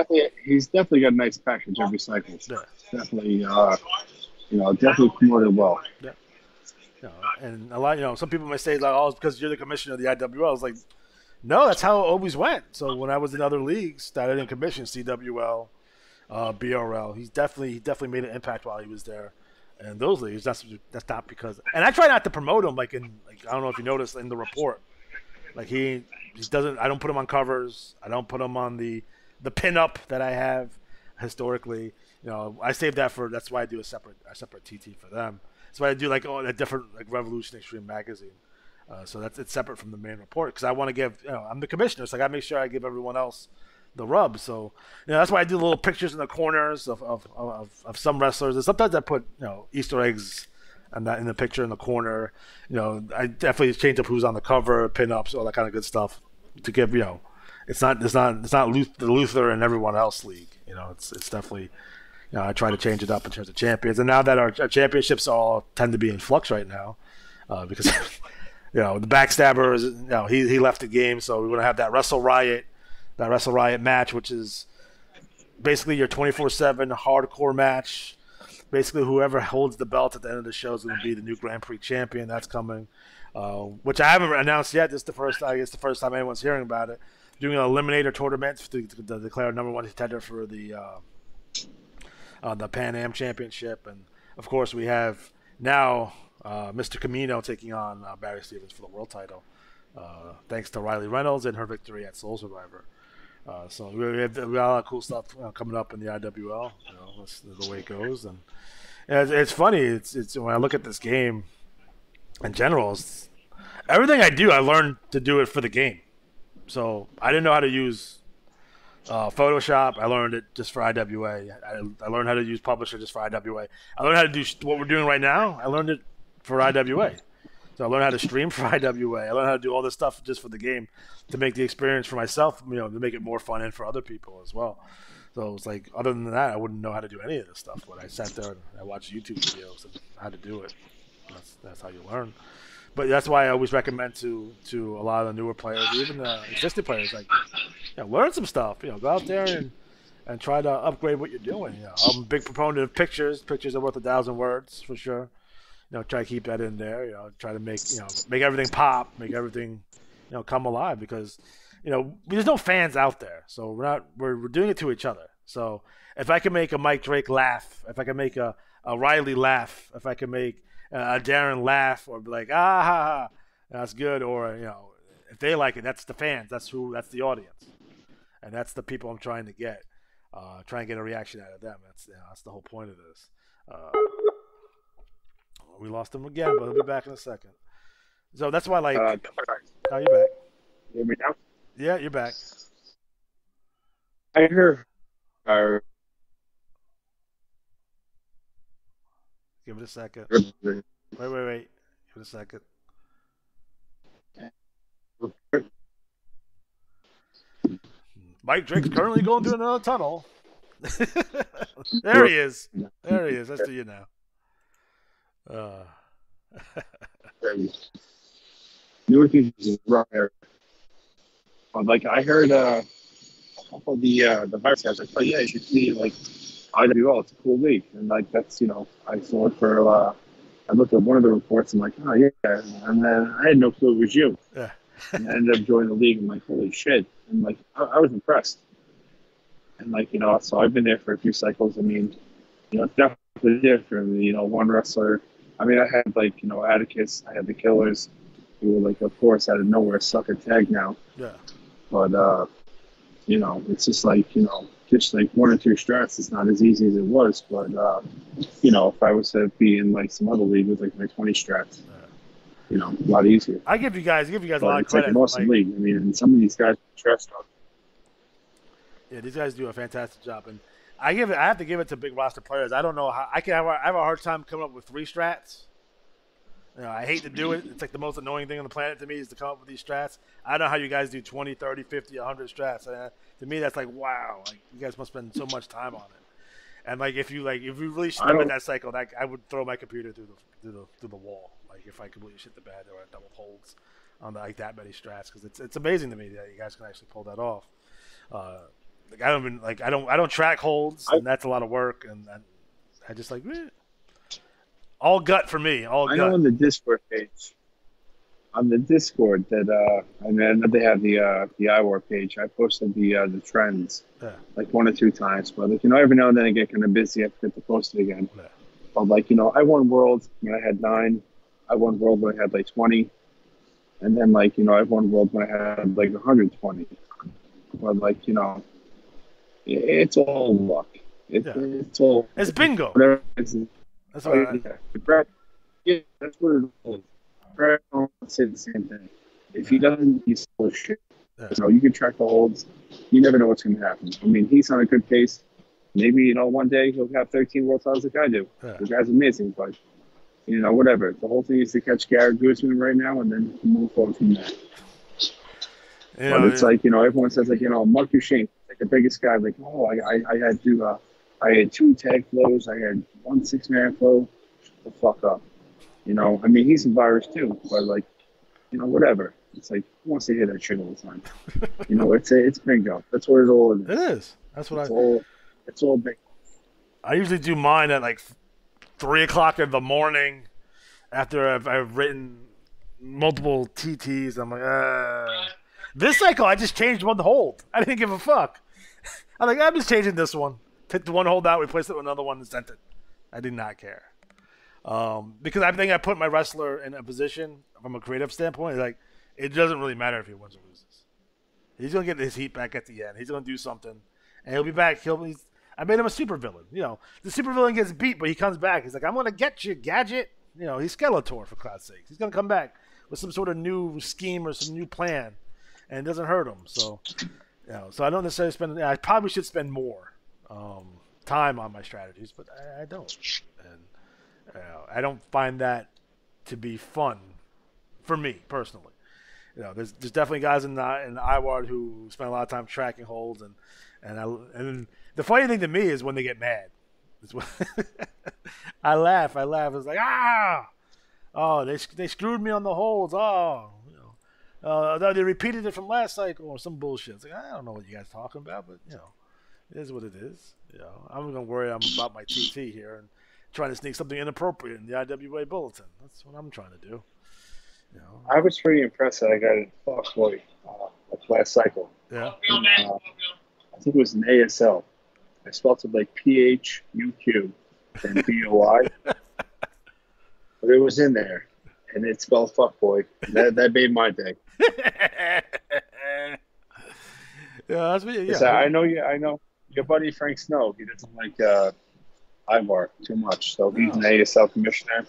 he's definitely got a nice package every cycle. Yeah. Definitely, definitely promoted well. Yeah. And a lot, some people may say like, "Oh, it's because you're the commissioner of the IWL." I was like, "No, that's how it always went." So when I was in other leagues that I didn't commission, CWL, BRL, he definitely made an impact while he was there. And those leagues, that's not because. And I try not to promote him I don't know if you noticed in the report, like he doesn't. I don't put him on covers. I don't put him on the pinup that I have historically. I save that for. That's why I do a separate TT for them. That's why I do a different Revolution Extreme magazine. So it's separate from the main report because I want to give. I'm the commissioner, so I got to make sure I give everyone else the rub. So that's why I do little pictures in the corners of some wrestlers, and sometimes I put Easter eggs and that in the picture in the corner. I definitely change up who's on the cover, pinups, all that kind of good stuff to give. It's not the Luther and everyone else league. It's definitely. I try to change it up in terms of champions, and now that our championships all tend to be in flux right now, because the backstabber is he left the game, so we're gonna have that Wrestle Riot match, which is basically your 24/7 hardcore match. Basically, whoever holds the belt at the end of the show is going to be the new Grand Prix champion. That's coming, which I haven't announced yet. This is the first time anyone's hearing about it. Doing an eliminator tournament to declare number one contender for the Pan Am Championship, and of course we have now Mr. Camino taking on Barry Stevens for the world title, thanks to Riley Reynolds and her victory at Soul Survivor. So we got a lot of cool stuff coming up in the IWL. That's the way it goes, and it's funny. It's when I look at this game in general, everything I do, I learned to do it for the game. So I didn't know how to use Photoshop. I learned it just for IWA. I learned how to use Publisher just for IWA. I learned how to do what we're doing right now. I learned it for IWA. So I learned how to stream for IWA. I learned how to do all this stuff just for the game to make the experience for myself, to make it more fun and for other people as well. So it's like, other than that, I wouldn't know how to do any of this stuff. But I sat there and I watched YouTube videos and how to do it. That's how you learn. But that's why I always recommend to a lot of the newer players, even existing players, learn some stuff. Go out there and try to upgrade what you're doing. I'm a big proponent of pictures. Pictures are worth 1,000 words for sure. Try to keep that in there. Try to make make everything pop, make everything come alive because there's no fans out there, so we're doing it to each other. So if I can make a Mike Drake laugh, if I can make a Riley laugh, if I can make a Darren laugh or be like, ha, ha, that's good. Or, if they like it, that's the fans. That's the audience. And that's the people I'm trying to get. Try and get a reaction out of them. That's the whole point of this. We lost him again, but he'll be back in a second. So that's why, you're back. You hear me now? Yeah, you're back. I heard. Give it a second. Wait. Give it a second. Mike Drake's currently going through another tunnel. There he is. That's to you now. Newer things is rough area. I heard a couple of the virus guys like, oh yeah, you should see IWL, it's a cool league, and that's I saw it for I looked at one of the reports and oh yeah, and then I had no clue it was you. Yeah. And I ended up joining the league and holy shit, and I was impressed, and so I've been there for a few cycles. I mean, it's definitely different. One wrestler. I mean, I had Atticus, I had the Killers, who were of course out of nowhere suck at tag now. Yeah. But it's just just one or two strats, it's not as easy as it was. But if I was to be in some other league with 20 strats, a lot easier. I give you guys a lot of credit. It's an awesome league. I mean, and some of these guys are stressed out. Yeah, these guys do a fantastic job, and I have to give it to big roster players. I don't know how I have a hard time coming up with 3 strats. I hate to do it. It's like the most annoying thing on the planet to me is to come up with these strats. I don't know how you guys do 20, 30, 50, 100 strats. To me, that's like, wow. Like, you guys must spend so much time on it. And like, if you really snub at that cycle, I would throw my computer through the wall. Like, if I completely shit the bed or I double holds on like that many strats, because it's amazing to me that you guys can actually pull that off. Like, I don't track holds, and that's a lot of work, and I just like all gut for me. All gut. I know on the Discord page, on the Discord that and then they have the IWAR page. I posted the trends like 1 or 2 times, but like, every now and then I get kind of busy. I forget to post it again. Yeah. But like I won World when I had 9. I won World when I had like 20, and then like I won World when I had like 120. But like it's all luck. It's all. It's bingo. Whatever. That's what that's what it is. Brad don't say the same thing. If he doesn't, he's full of shit. So you can track the holds. You never know what's going to happen. I mean, he's on a good pace. Maybe one day he'll have 13 world titles like I do. The guy's amazing, but whatever. The whole thing is to catch Garrett Guzman right now and then move forward from there. But it's like everyone says like Mark Duchesne, like the biggest guy. Like I had 2 tag flows. I had 1 6-man flow. Shut the fuck up. I mean, he's a virus too, but like, whatever. It's like, who wants to hear that shit all the time? It's bingo. That's what it all is. It is. That's what it's all bingo. I usually do mine at like 3 o'clock in the morning after I've written multiple TTs. I'm like, This cycle, I just changed one hold. I didn't give a fuck. I'm just changing this one. Took the one hold out, replaced it with another one, and sent it. I did not care. Because I think I put my wrestler in a position from a creative standpoint, like, it doesn't really matter if he wins or loses. He's going to get his heat back at the end. He's going to do something, and he'll be back. I made him a supervillain. The supervillain gets beat, but he comes back. He's like, I'm going to get you, Gadget. He's Skeletor, for God's sakes. He's going to come back with some sort of new scheme or some new plan, and it doesn't hurt him. So, so I don't necessarily spend. I probably should spend more time on my strategies, but I don't. And I don't find that to be fun for me personally. There's definitely guys in the IWAR who spend a lot of time tracking holds, and the funny thing to me is when they get mad. I laugh. It's like, oh, they screwed me on the holds. Oh, they repeated it from last cycle or some bullshit. It's like, I don't know what you guys are talking about, but it is what it is. I'm gonna worry about my TT here and trying to sneak something inappropriate in the IWA bulletin. That's what I'm trying to do. I was pretty impressed that I got it Foxboy last cycle. Yeah. I think it was an ASL. I spelled it like PHUQ and BOI. But it was in there. And it spelled fuckboy. That made my day. That's me. Yeah. So I know your buddy Frank Snow. He doesn't like IWAR too much, so he's an ASL commissioner.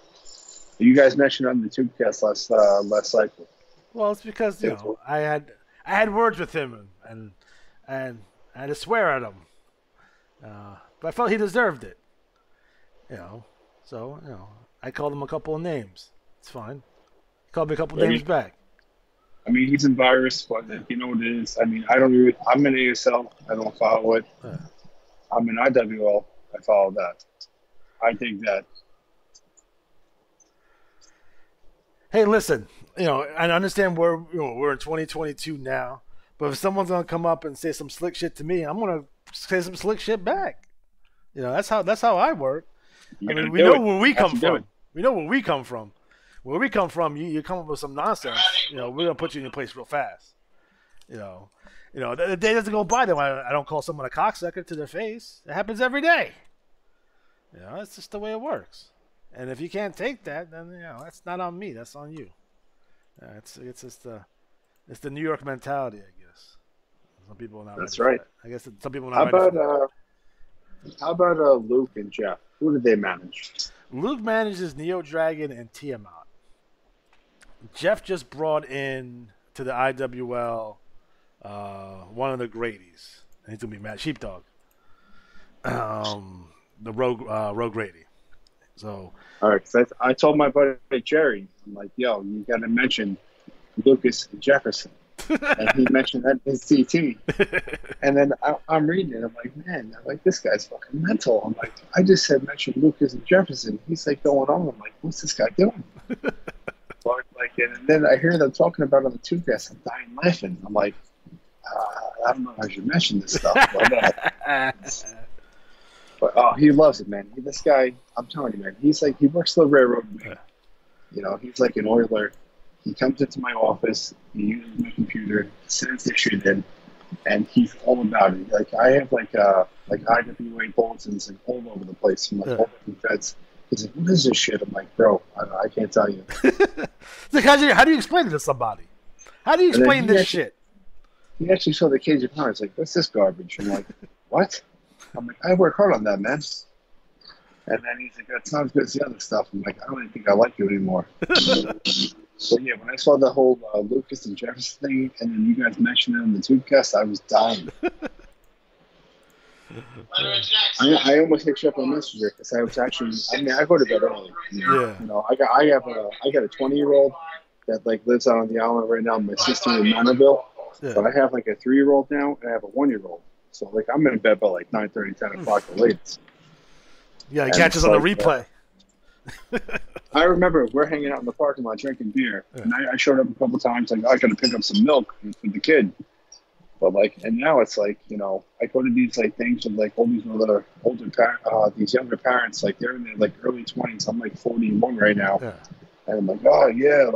You guys mentioned on the Tubecast last cycle. Well, it's because I had words with him and I had to swear at him, but I felt he deserved it. So I called him a couple of names. It's fine. He called me a couple of names back. I mean, he's in virus, but you know what it is. I mean, I'm in ASL. I don't follow it. I'm in IWL. I follow that. I think that. Hey, listen. I understand we're in 2022 now, but if someone's gonna come up and say some slick shit to me, I'm gonna say some slick shit back. That's how I work. I mean, we know where we come from. We know where we come from. Where we come from, you come up with some nonsense. We're gonna put you in your place real fast. The day doesn't go by that I don't call someone a cocksucker to their face. It happens every day. It's just the way it works. And if you can't take that, then that's not on me. That's on you. It's just the New York mentality, I guess. Some people are not. That's right. I guess some people are not. How about Luke and Jeff? Who did they manage? Luke manages Neo Dragon and Tiamat. Jeff just brought in to the IWL one of the Grady's. And he's gonna be Matt Sheepdog. The Rogue Grady. So, All right, 'cause I told my buddy Jerry, I'm like, yo, you got to mention Lucas Jefferson. And he mentioned that in CT. And then I'm reading it. I'm like, man, I'm like, this guy's fucking mental. I'm like, I just said mention Lucas and Jefferson. He's like going on. I'm like, what's this guy doing? But like, and then I hear them talking about it on the Tubecast. I'm dying laughing. I'm like, I don't know how I should mention this stuff. But oh, he loves it, man. This guy, I'm telling you, man, he's like, he works the railroad. You know, he's like an oiler. He comes into my office, he uses my computer, sends this shit in, and he's all about it. Like I have like IWA bulletins like all over the place from like all different feds. He's like, what is this shit? I'm like, bro, I can't tell you. Like, how do you explain it to somebody? How do you explain this shit? He actually saw the Cage of He's like, what's this garbage? I'm like, what? I'm like, I work hard on that, man. And then he's like, that sounds good as the other stuff. I'm like, I don't even think I like you anymore. So yeah, when I saw the whole Lucas and Jefferson thing, and then you guys mentioned it on the Tubecast, I was dying. I almost hit you up on Messenger because I was actually. I mean, I go to bed early. Yeah. You know, I got a 20-year-old that like lives out on the island right now. My sister in Monaville, but I have like a 3-year-old now, and I have a 1-year-old. So like I'm in bed by like 9:30, 10 o'clock the latest. Yeah, he catches on the replay. I remember we're hanging out in the parking lot drinking beer, and I showed up a couple times. Like, I got to pick up some milk for the kid, but like, and now it's like, you know, I go to these like things with like all these other these younger parents, like they're in their like early 20s. I'm like 41 right now, and I'm like, oh yeah,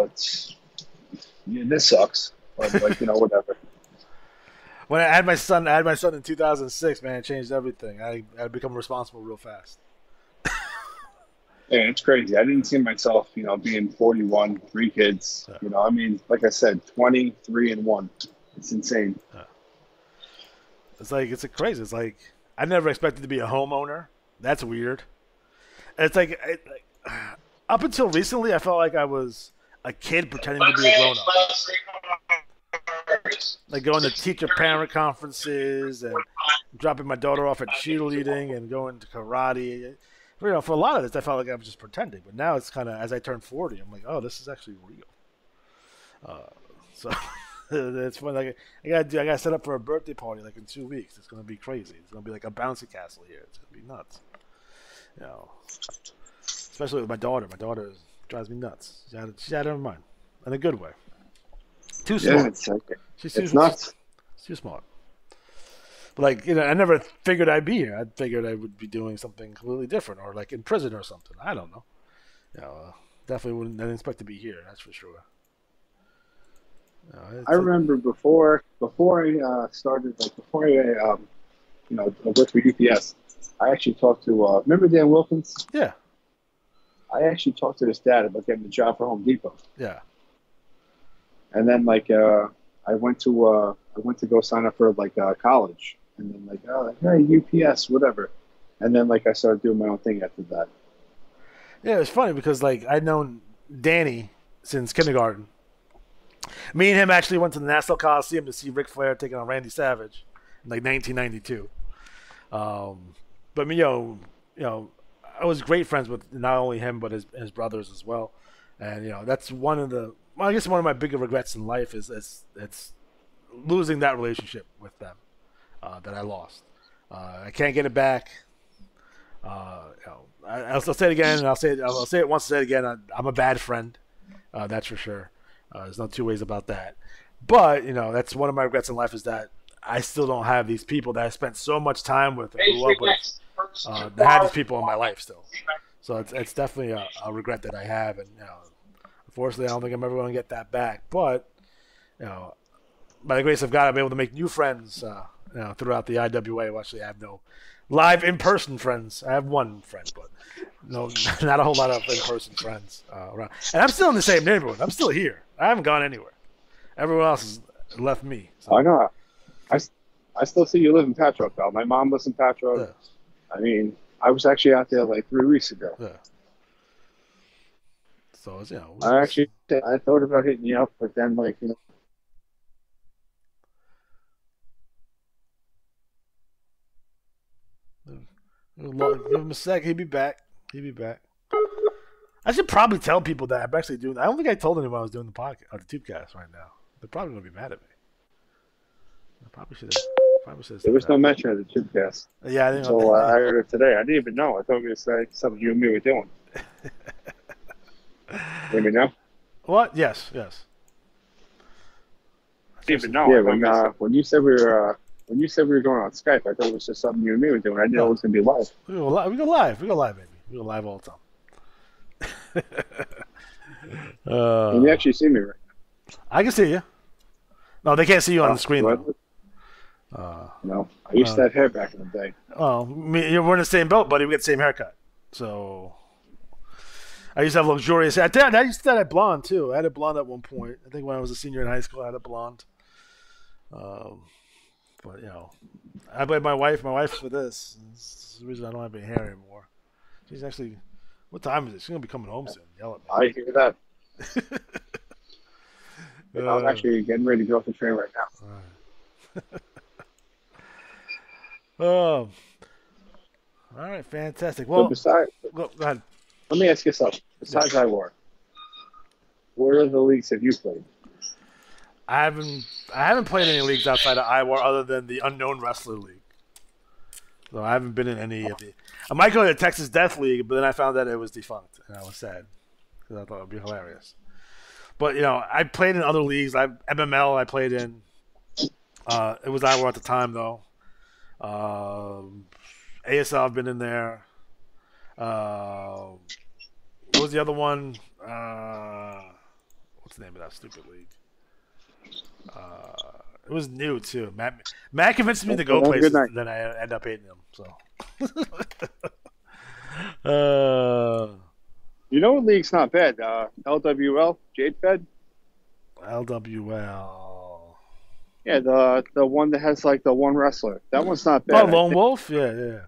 this sucks, but like, you know, whatever. When I had my son in 2006, man, it changed everything. I become responsible real fast. Yeah, it's crazy. I didn't see myself, you know, being 41, 3 kids. You know, I mean, like I said, 20, 3, and 1. It's insane. It's crazy. It's like I never expected to be a homeowner. That's weird. It's like up until recently, I felt like I was a kid pretending to be a grown up. Like going to teacher-parent conferences and dropping my daughter off at cheerleading and going to karate. You know, for a lot of this, I felt like I was just pretending. But now it's kind of, as I turn 40, I'm like, oh, this is actually real. So it's fun. Like I got set up for a birthday party like in 2 weeks. It's gonna be crazy. It's gonna be like a bouncy castle here. It's gonna be nuts. You know, especially with my daughter. My daughter drives me nuts. She's out of her mind in a good way. Too smart. Yeah, it's okay. She's nuts. She's too smart. But like, you know, I never figured I'd be here. I figured I would be doing something completely different, or like in prison or something. I don't know. You know, definitely didn't expect to be here. That's for sure. You know, I remember before I started, like before I, you know, worked for UPS, I actually talked to. Remember Dan Wilkins? Yeah. I actually talked to his dad about getting a job for Home Depot. Yeah. And then like I went to go sign up for like college. And then like, oh, hey, UPS, whatever. And then like I started doing my own thing after that. Yeah, it was funny because like I'd known Danny since kindergarten. Me and him actually went to the Nassau Coliseum to see Ric Flair taking on Randy Savage in like 1992. But me, you know, I was great friends with not only him but his brothers as well. And you know, that's one of my bigger regrets in life is it's losing that relationship with them. That I lost. I can't get it back. You know, I'll say it again, and I'll say it once, say it again. I'm a bad friend, that's for sure. There's no two ways about that. But you know, that's one of my regrets in life is that I still don't have these people that I spent so much time with and grew up with. That have these people in my life still. So it's definitely a regret that I have, and you know, unfortunately, I don't think I'm ever going to get that back. But you know, by the grace of God, I'm able to make new friends. You know, throughout the IWA. Well, actually, I have no live in-person friends. I have one friend, but no, not a whole lot of in-person friends around. And I'm still in the same neighborhood. I'm still here. I haven't gone anywhere. Everyone else has left me. So. I know. I still see you live in Patrick, though. My mom lives in Patrick. Yeah. I mean, I was actually out there like 3 weeks ago. Yeah. So, you know. I thought about hitting you up, but then, like, you know. Give him a sec. He'll be back. I should probably tell people that I'm actually doing. I don't think I told anyone I was doing the podcast or the Tubecast right now. They're probably gonna be mad at me. I probably should have. There was no mention of the Tubecast. Yeah, I think so I heard it today. I didn't even know. I thought it was something you and me were doing. Hear me now? What? Yes. I didn't even know. Yeah, when you said we were going on Skype, I thought it was just something you and me were doing. I didn't know it was gonna be live. We go live. We go live, baby. We go live all the time. Can you actually see me right now? I can see you. No, they can't see you on the screen. No, I used to have hair back in the day. Oh, we're in the same boat, buddy. We got the same haircut. So I used to have luxurious hair. I used to have blonde too. I had a blonde at one point. I think when I was a senior in high school, I had a blonde. But I blame my wife for this. This is the reason I don't have any hair anymore. She's actually. What time is it? She's gonna be coming home soon. Yell at me. I hear that. I'm actually getting ready to go off the train right now. All right, fantastic. Well, so go ahead. Let me ask you something. Besides IWAR, what other leagues have you played? I haven't played any leagues outside of IWAR other than the Unknown Wrestler League. So I haven't been in any of the. I might go to the Texas Death League, but then I found that it was defunct, and I was sad because I thought it would be hilarious. But I played in other leagues. MML I played in. It was IWAR at the time though. ASL I've been in there. What was the other one? What's the name of that stupid league? It was new too. Matt convinced me to go places, and then I end up hating them. So, what league's not bad? LWL, Jade Fed. LWL. Yeah, the one that has like the one wrestler. That one's not bad. Oh, Lone Wolf. Yeah.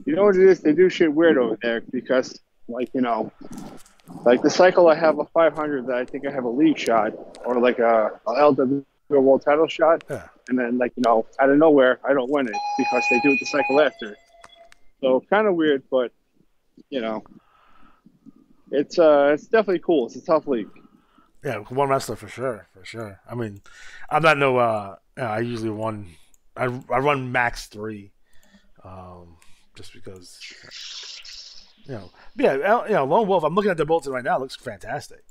You know what it is? They do shit weird over there because, like the cycle I have a 500 that I think I have a league shot or like a LW world title shot, and then out of nowhere I don't win it because they do it the cycle after. So kind of weird, but it's definitely cool. It's a tough league. Yeah, one wrestler for sure. I mean, I'm not I usually run. I run max 3, just because. Lone Wolf. I'm looking at the bulletin right now. It looks fantastic.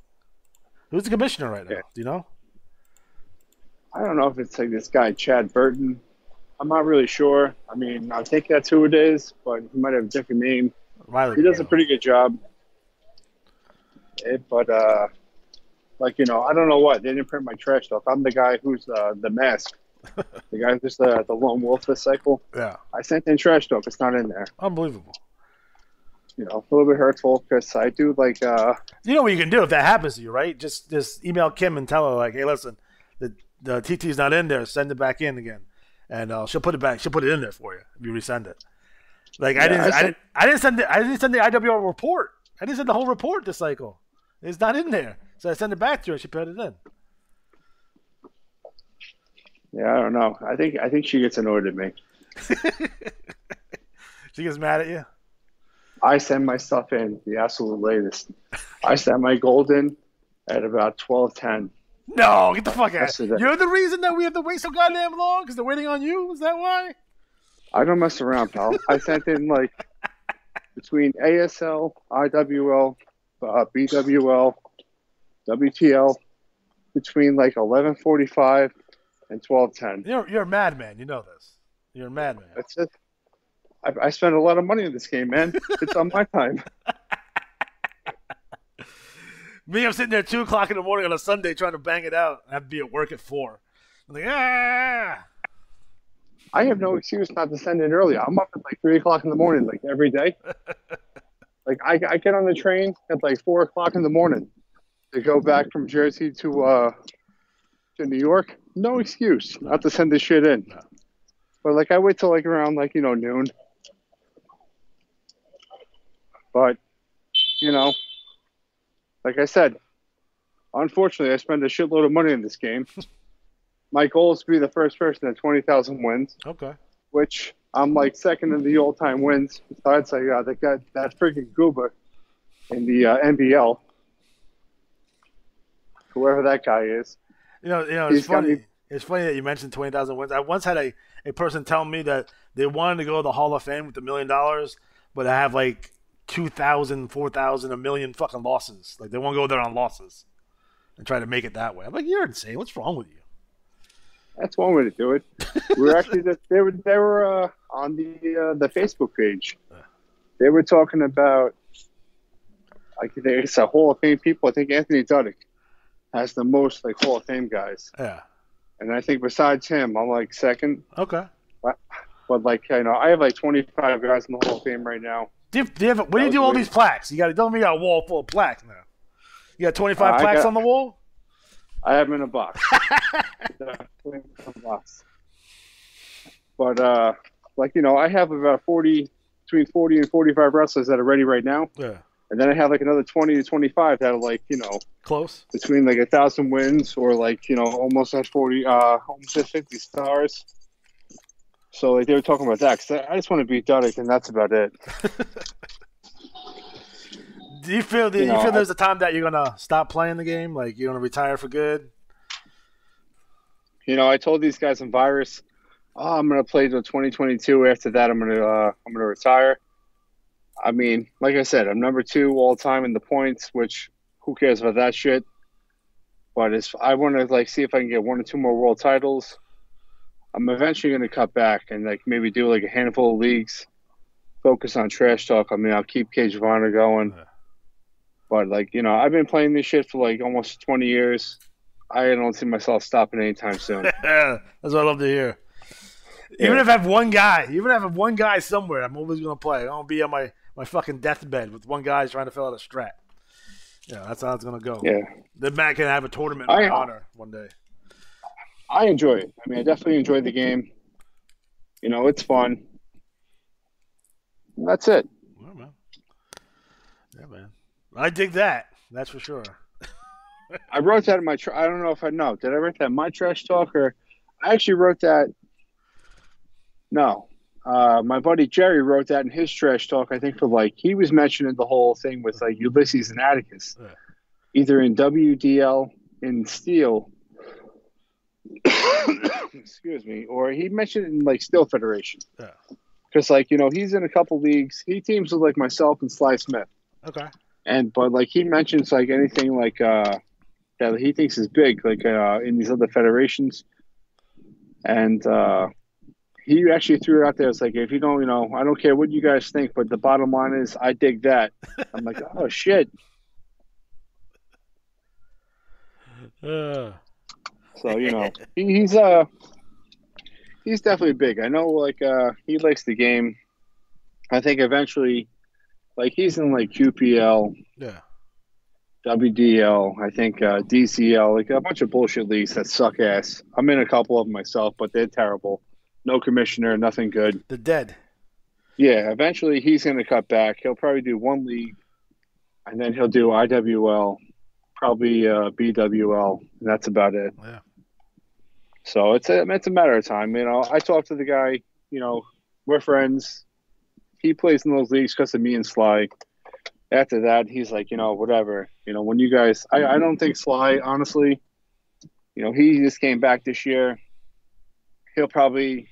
Who's the commissioner right now? Yeah. Do you know? I don't know if it's like this guy Chad Burton. I'm not really sure. I mean, I think that's who it is, but he might have a different name. He does a pretty good job. I don't know what. They didn't print my trash talk. I'm the guy who's the mask. The guy who's the Lone Wolf this cycle. Yeah. I sent in trash talk. It's not in there. Unbelievable. A little bit hurtful because I do like. You know what you can do if that happens to you, right? Just email Kim and tell her like, hey, listen, the TT's not in there. Send it back in again, and she'll put it back. She'll put it in there for you if you resend it. Like I didn't send the IWR report. I didn't send the whole report this cycle. It's not in there, so I sent it back to her. And she put it in. Yeah, I don't know. I think she gets annoyed at me. She gets mad at you. I send my stuff in the absolute latest. I sent my gold in at about 12:10. No, get the fuck out. You're the reason that we have to wait so goddamn long because they're waiting on you? Is that why? I don't mess around, pal. I sent in like between ASL, IWL, BWL, WTL, between like 11:45 and 12:10. You're a madman. You know this. You're a madman. That's it. I spent a lot of money in this game, man. It's on my time. Me, I'm sitting there at 2 o'clock in the morning on a Sunday trying to bang it out. I have to be at work at 4. I'm like, ah. I have no excuse not to send it early. I'm up at like 3 o'clock in the morning, like every day. Like I get on the train at like 4 o'clock in the morning to go back from Jersey to New York. No excuse not to send this shit in. No. But like I wait till like around like noon. But like I said, unfortunately, I spend a shitload of money in this game. My goal is to be the first person at 20,000 wins. Okay. Which I'm like second in the all-time wins. Besides, they got that freaking Goober in the NBL, whoever that guy is. It's He's got funny. me. It's funny that you mentioned 20,000 wins. I once had a person tell me that they wanted to go to the Hall of Fame with $1 million, but I have like 2,000, 4,000, a million fucking losses. Like they want to go there on losses and try to make it that way. I'm like, you're insane. What's wrong with you? That's one way to do it. We were actually they were on the Facebook page. They were talking about it's a Hall of Fame people. I think Anthony Duddick has the most like Hall of Fame guys. Yeah. And I think besides him, I'm like second. Okay. But like I have like 25 guys in the Hall of Fame right now. Where do you do all these plaques? You got to tell me you got a wall full of plaques now. You got 25 plaques on the wall? I have them in a box. But I have about 40 between 40 and 45 wrestlers that are ready right now. Yeah. And then I have like another 20 to 25 that are like, close between like 1,000 wins or like, almost at 40, almost at 50 stars. So like they were talking about that because I just want to beat Duddick and that's about it. Do you feel there's a time that you're gonna stop playing the game? Like you're gonna retire for good? I told these guys in Virus, I'm gonna play till 2022. After that, I'm gonna retire. I mean, like I said, I'm number 2 all time in the points, which who cares about that shit? But I want to like see if I can get 1 or 2 more world titles. I'm eventually gonna cut back and like maybe do like a handful of leagues, focus on trash talk. I mean, I'll keep Cage of Honor going. But, like, I've been playing this shit for, like, almost 20 years. I don't see myself stopping anytime soon. That's what I love to hear. Yeah. Even if I have one guy somewhere, I'm always going to play. I'm going to be on my fucking deathbed with one guy trying to fill out a strat. Yeah, that's how it's going to go. Yeah. The man can have a tournament in honor one day. I enjoy it. I mean, I definitely enjoy the game. It's fun. And that's it. Well, man. Yeah, man. I dig that. That's for sure. I wrote that in my. I don't know if I know. Did I write that in my trash talk or? I actually wrote that. No, my buddy Jerry wrote that in his trash talk. I think for like he was mentioning the whole thing with like Ulysses and Atticus, either in WDL in Steel. Excuse me, or he mentioned it in like Steel Federation. Yeah. Because like he's in a couple leagues. He teams with like myself and Sly Smith. Okay. But like he mentions like anything like that he thinks is big, like in these other federations, and he actually threw it out there. It's like if you don't, I don't care what you guys think, but the bottom line is I dig that. I'm like, oh shit. So he's definitely big. I know like he likes the game. I think eventually. Like, he's in, like, QPL, WDL, I think DCL, like a bunch of bullshit leagues that suck ass. I'm in a couple of them myself, but they're terrible. No commissioner, nothing good. They're dead. Yeah, eventually he's going to cut back. He'll probably do 1 league, and then he'll do IWL, probably BWL, and that's about it. Yeah. So it's a matter of time. I talked to the guy, we're friends. He plays in those leagues because of me and Sly. After that, he's like, whatever. When you guys, I don't think Sly, honestly, he just came back this year. He'll probably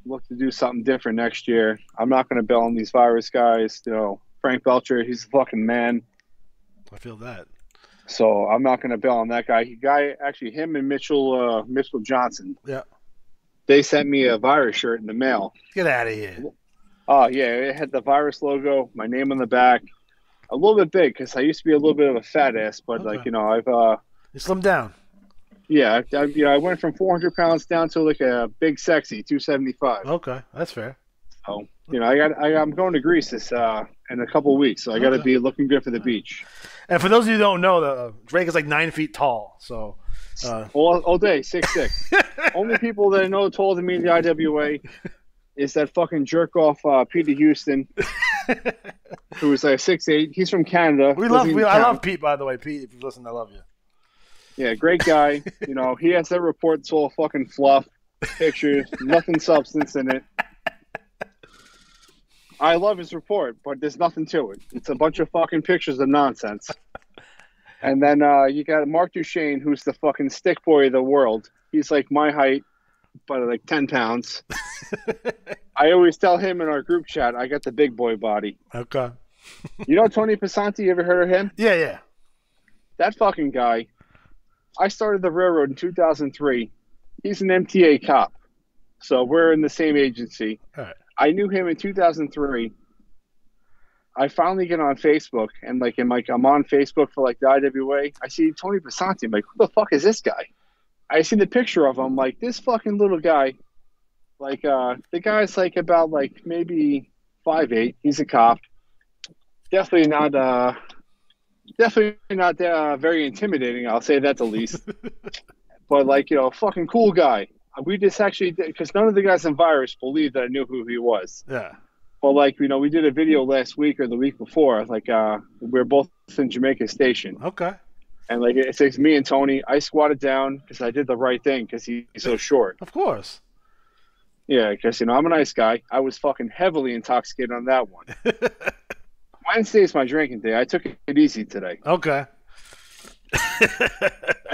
look to do something different next year. I'm not going to bail on these Virus guys. Frank Belcher, he's a fucking man. I feel that. So I'm not going to bail on that guy. Actually, him and Mitchell Johnson. Yeah. They sent me a Virus shirt in the mail. Get out of here. Oh, yeah, it had the Virus logo, my name on the back. A little bit big because I used to be a little bit of a fat ass, but I've you slimmed down. Yeah, I went from 400 pounds down to like a big sexy 275. Okay, that's fair. So I'm going to Greece this in a couple of weeks, so I got to be looking good for the beach. And for those of you who don't know, Drake is like 9 feet tall, so all day 6'6". Only people that I know taller than me in the IWA. Is that fucking jerk off Peter Houston, who is like 6'8". He's from Canada. I love Pete, by the way. Pete, if you listen, I love you. Yeah, great guy. He has that report. It's all fucking fluff, pictures, nothing substance in it. I love his report, but there's nothing to it. It's a bunch of fucking pictures of nonsense. And then you got Mark Duchesne, who's the fucking stick boy of the world. He's like my height, but like 10 pounds. I always tell him in our group chat, I got the big boy body. Okay. You know Tony Passanti? You ever heard of him? Yeah. That fucking guy. I started the railroad in 2003. He's an MTA cop. So we're in the same agency. All right. I knew him in 2003. I finally get on Facebook, and I'm on Facebook for like the IWA. I see Tony Passanti. I'm like, who the fuck is this guy? I see the picture of him. Like, this fucking little guy. Like, the guy's like about like maybe 5'8". He's a cop. Definitely not very intimidating. I'll say that the least. But like, fucking cool guy. We just actually, because none of the guys in Virus believed that I knew who he was. Yeah. Well, like, we did a video last week or the week before. Like, we're both in Jamaica Station. Okay. And like, it says me and Tony. I squatted down because I did the right thing because he's so short. Of course. Yeah, because I'm a nice guy. I was fucking heavily intoxicated on that one. Wednesday's my drinking day. I took it easy today. Okay.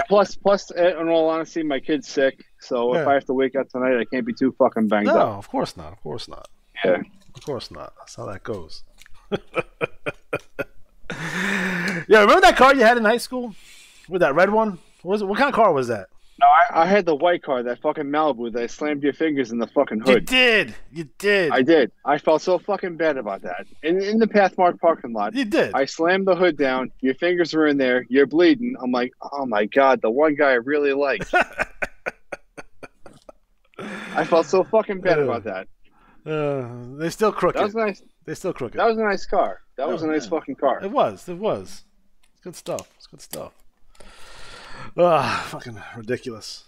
Plus, in all honesty, my kid's sick. So if I have to wake up tonight, I can't be too fucking banged up. No, of course not. Of course not. Yeah. Of course not. That's how that goes. Yeah, remember that car you had in high school? With that red one? What kind of car was that? No, I had the white car, that fucking Malibu that slammed your fingers in the fucking hood. You did. I did. I felt so fucking bad about that. In the Pathmark parking lot. You did. I slammed the hood down. Your fingers were in there. You're bleeding. I'm like, oh my God, the one guy I really liked. I felt so fucking bad about that. They still crooked. That was nice. They still crooked. That was a nice car. That was a nice fucking car. It was. It's good stuff. Fucking ridiculous.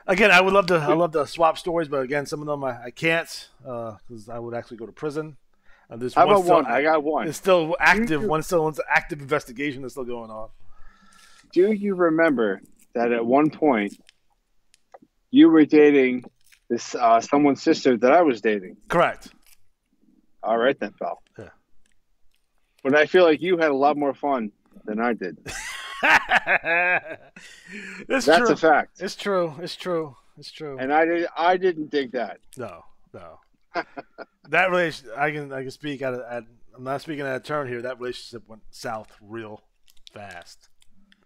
Again, I would love to swap stories, but again, some of them I can't because I would actually go to prison. How about one? I got one. It's still active. One's active investigation that's still going on. Do you remember that at one point you were dating this someone's sister that I was dating? Correct. All right then, pal. Yeah. But I feel like you had a lot more fun than I did. That's a fact. It's true. And I didn't dig that. No. That relationship, I can speak I'm not speaking out of turn here. That relationship went south real fast.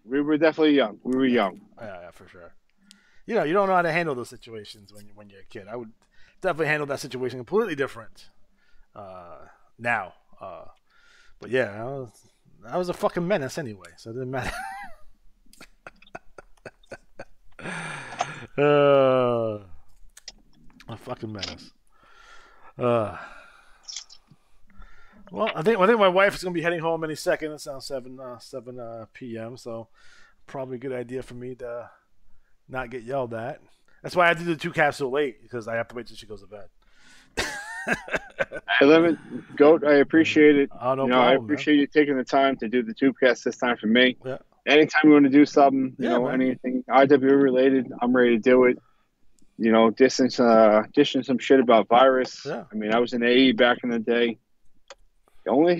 We were definitely young. We were young. Yeah, for sure. You don't know how to handle those situations when you're a kid. I would definitely handle that situation completely different now. But yeah, I was a fucking menace anyway, so it didn't matter. A fucking menace. Well, I think my wife is gonna be heading home any second. It's now 7 p.m. So probably a good idea for me to not get yelled at. That's why I do the Tubecast so late, because I have to wait till she goes to bed. Hey, Lemon, Goat, I appreciate it. Oh, no problem, I appreciate you taking the time to do the Tubecast this time for me. Yeah. Anytime you want to do something, man. anything IWA related, I'm ready to do it. Dishing some shit about Virus. Yeah. I mean, I was in AE back in the day. The only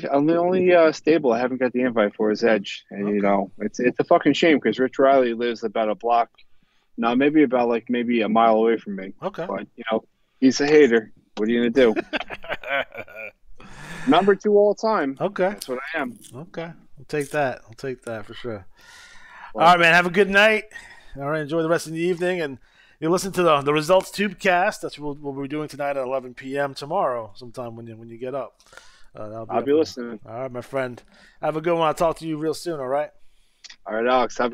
stable I haven't got the invite for is Edge, and it's a fucking shame because Rich Riley lives about a block, maybe a mile away from me. Okay. But he's a hater. What are you gonna do? Number 2 all time. Okay. That's what I am. Okay. I'll take that for sure. Well, all right, man. Have a good night. All right. Enjoy the rest of the evening, and you listen to the Results Tubecast. That's what we'll be doing tonight at 11 p.m. tomorrow, sometime when you get up. I'll be listening. All right, my friend. Have a good one. I'll talk to you real soon. All right. All right, Alex. Have a